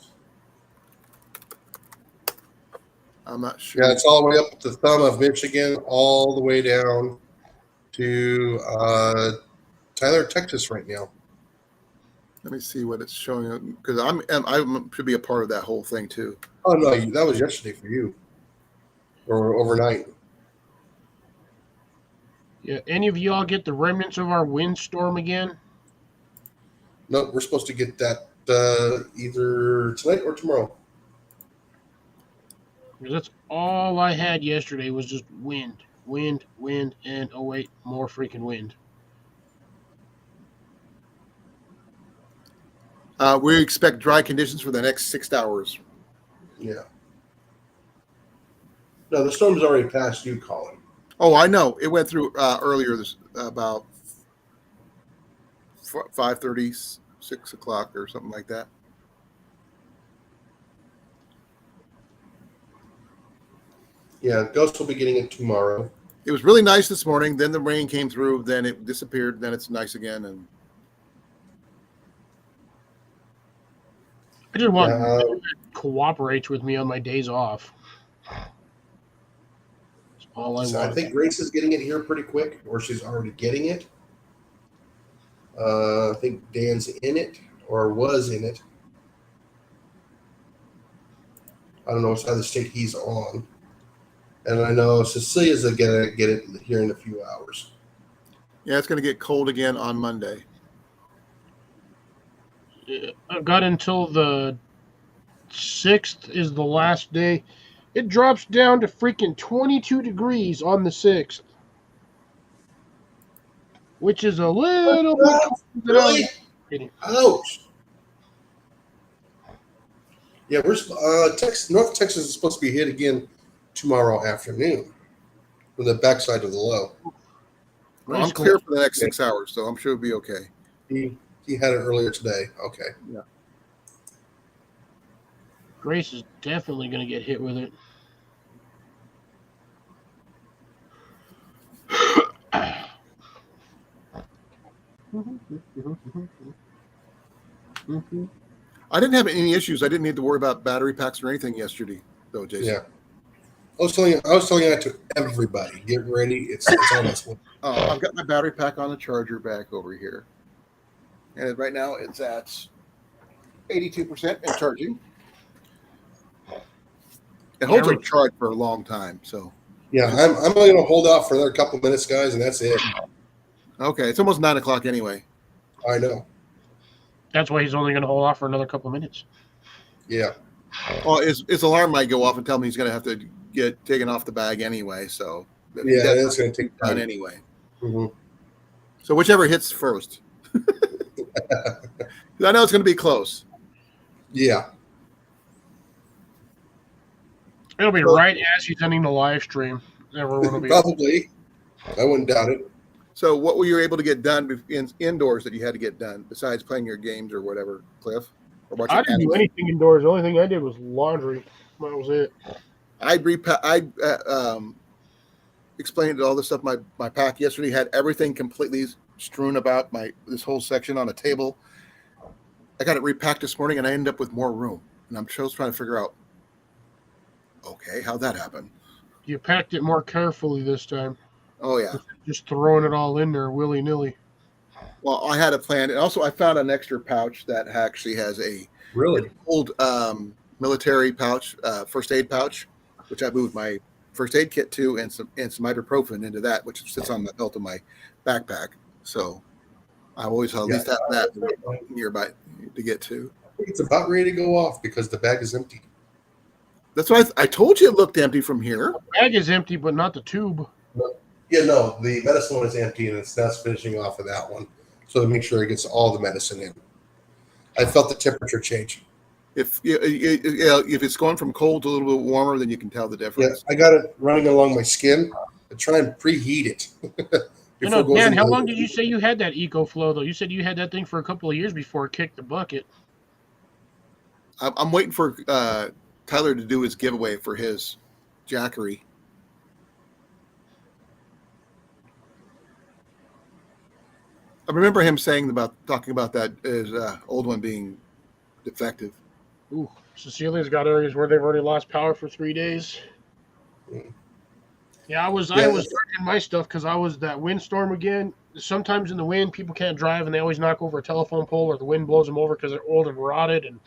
I'm not sure. Yeah, it's all the way up the thumb of Michigan, all the way down to Tyler, Texas right now. Let me see what it's showing, because I should be a part of that whole thing too. Oh no, that was yesterday for you, or overnight. Yeah. Any of y'all get the remnants of our windstorm again? No, we're supposed to get that either tonight or tomorrow. Because that's all I had yesterday was just wind, and oh wait, more freaking wind. We expect dry conditions for the next 6 hours. Yeah. No, the storm's already passed you, Colin. Oh, I know. It went through earlier, about 5:30, 6 o'clock, or something like that. Yeah, Ghost will be getting it tomorrow. It was really nice this morning. Then the rain came through. Then it disappeared. Then it's nice again. And I just want to cooperate with me on my days off. That's all I So want. I think Grace is getting it here pretty quick, or she's already getting it. I think Dan's in it, or was in it. I don't know what side of the state he's on. And I know Cecilia's going to get it here in a few hours. yeah, it's going to get cold again on Monday. I've got until the 6th is the last day. It drops down to freaking 22 degrees on the 6th. Which is a little bit colder than I was Really? kidding. Ouch. Yeah, we're North Texas is supposed to be hit again tomorrow afternoon. from the backside of the low. Well, I'm clear for the next 6 hours, so I'm sure it'll be okay. He had it earlier today. Okay. Yeah. Grace is definitely going to get hit with it. I didn't have any issues. I didn't need to worry about battery packs or anything yesterday, though, Jason. Yeah. I was telling that to everybody. Get ready. It's on us. I've got my battery pack on the charger back over here. And right now it's at 82% and charging. It holds a charge for a long time. So yeah, I'm only going to hold out for another couple minutes, guys, and that's it. Okay, it's almost 9 o'clock anyway. I know. That's why he's only going to hold off for another couple minutes. Yeah. Well, his alarm might go off and tell me he's going to have to get taken off the bag anyway. So yeah, that's going to take time time anyway. Mm-hmm. So whichever hits first. I know it's going to be close. Yeah. It'll be right as he's ending the live stream. Everyone will be Probably. I wouldn't doubt it. So what were you able to get done indoors that you had to get done besides playing your games or whatever, Cliff? Or watching I didn't do anything indoors. The only thing I did was laundry. That was it. I explained all this stuff. My pack yesterday had everything completely strewn about this whole section on a table. I got it repacked this morning, and I ended up with more room. And I'm just trying to figure out, okay, how'd that happen? You packed it more carefully this time. Oh, yeah. Just throwing it all in there willy-nilly. Well, I had a plan. And also, I found an extra pouch that actually has a Really? old military pouch, first aid pouch, which I moved my first aid kit to and some ibuprofen into that, which sits on the belt of my backpack. So I always at least have that nearby to get to. It's about ready to go off because the bag is empty. That's why I told you it looked empty from here. The bag is empty, but not the tube. Yeah, no, the medicine one is empty, and that's finishing off of that one. So to make sure it gets all the medicine in. I felt the temperature change. If it's going from cold to a little bit warmer, then you can tell the Yeah, difference. I got it running along my skin. I try and preheat it. Dan, how long did you say you had that EcoFlow, though? You said you had that thing for a couple of years before it kicked the bucket. I'm waiting for Tyler to do his giveaway for his Jackery. I remember him talking about that his old one being defective. Ooh, Cecilia's got areas where they've already lost power for 3 days. Yeah, I was charging my stuff because I was that windstorm again. Sometimes in the wind, people can't drive, and they always knock over a telephone pole, or the wind blows them over because they're old and rotted. And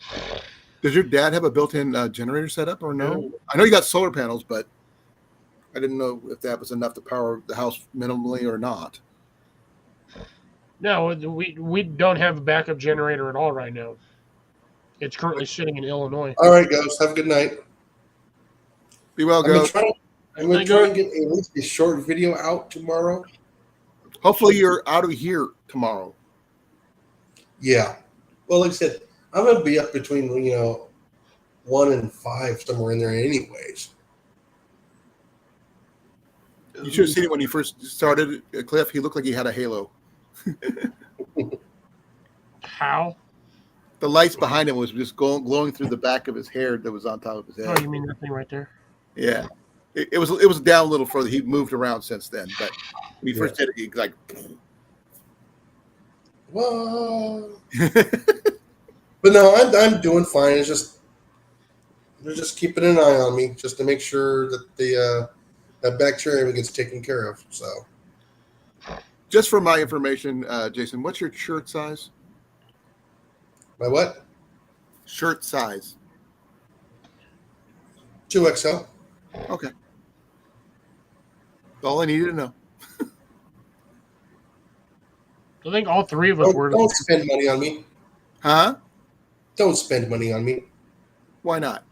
does your dad have a built-in generator setup or no? I know you got solar panels, but I didn't know if that was enough to power the house minimally or not. No, we don't have a backup generator at all right now. It's currently sitting in Illinois. All right, guys. Have a good night. Be well, guys. I'm going to try and get at least a short video out tomorrow. Hopefully you're out of here tomorrow. Yeah. Well, like I said, I'm going to be up between, 1 and 5, somewhere in there anyways. You should have seen it when he first started, Cliff. He looked like he had a halo. How? The lights behind him was just glowing through the back of his hair that was on top of his head. Oh, you mean that thing right there? Yeah. It was down a little further. He moved around since then, but when he first did it, he like. Whoa. But no, I'm doing fine. It's just they're just keeping an eye on me just to make sure that that bacterium gets taken care of. So, just for my information, Jason, what's your shirt size? My what? Shirt size. 2XL. Okay. All I needed to know. I think all three of us were. Don't spend money on me. Huh? Don't spend money on me. Why not?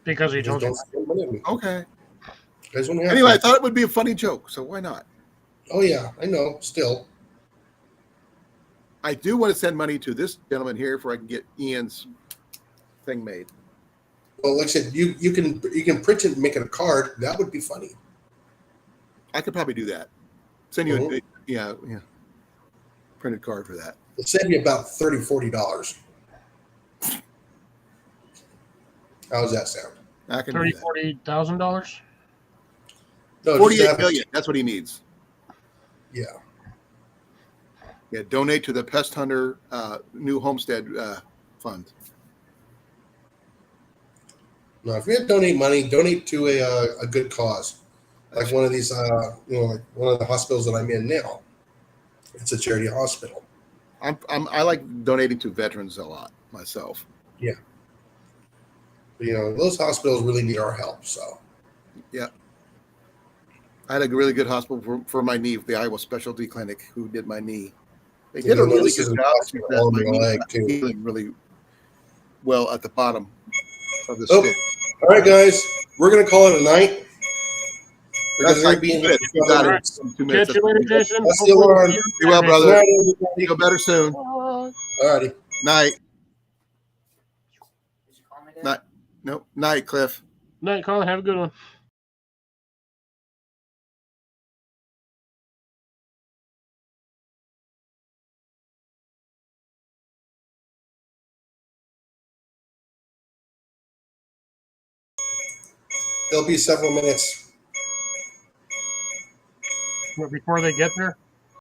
Because he told you. Don't spend money on me. Okay. Anyway, I thought it would be a funny joke, so why not? Oh yeah, I know. Still, I do want to send money to this gentleman here before I can get Ian's thing made. Well, like I said, you can print it and make it a card. That would be funny. I could probably do that. Send you Mhm. yeah, printed card for that. It'll save you about $30-$40. How does that sound? I can do that. $40,000. No, just 48 have it- million. That's what he needs. Yeah. Yeah, donate to the Pest Hunter New Homestead Fund. No, if you're gonna donate money, donate to a good cause, like one of these, like one of the hospitals that I'm in now. It's a charity hospital. I like donating to veterans a lot myself. But, those hospitals really need our help. So I had a really good hospital for my knee, the Iowa Specialty Clinic, who did my knee. They Yeah, did a no, really this good is an job. hospital on My my knee leg, was too. healing really well at the bottom of the Oh. stick. all right, guys, we're gonna call it a night because That's we're like gonna be in 2 here. minutes. You got for it. 2 minutes. Catch you later, Jason. That's the Hopefully alarm. you're Be well, okay. brother. Good night, everybody. Feel better soon. All righty. Night. Did you call me, Dad? Night. Nope. Night, Cliff. Night, Colin. Have a good one. There'll be several minutes. What, before they get there?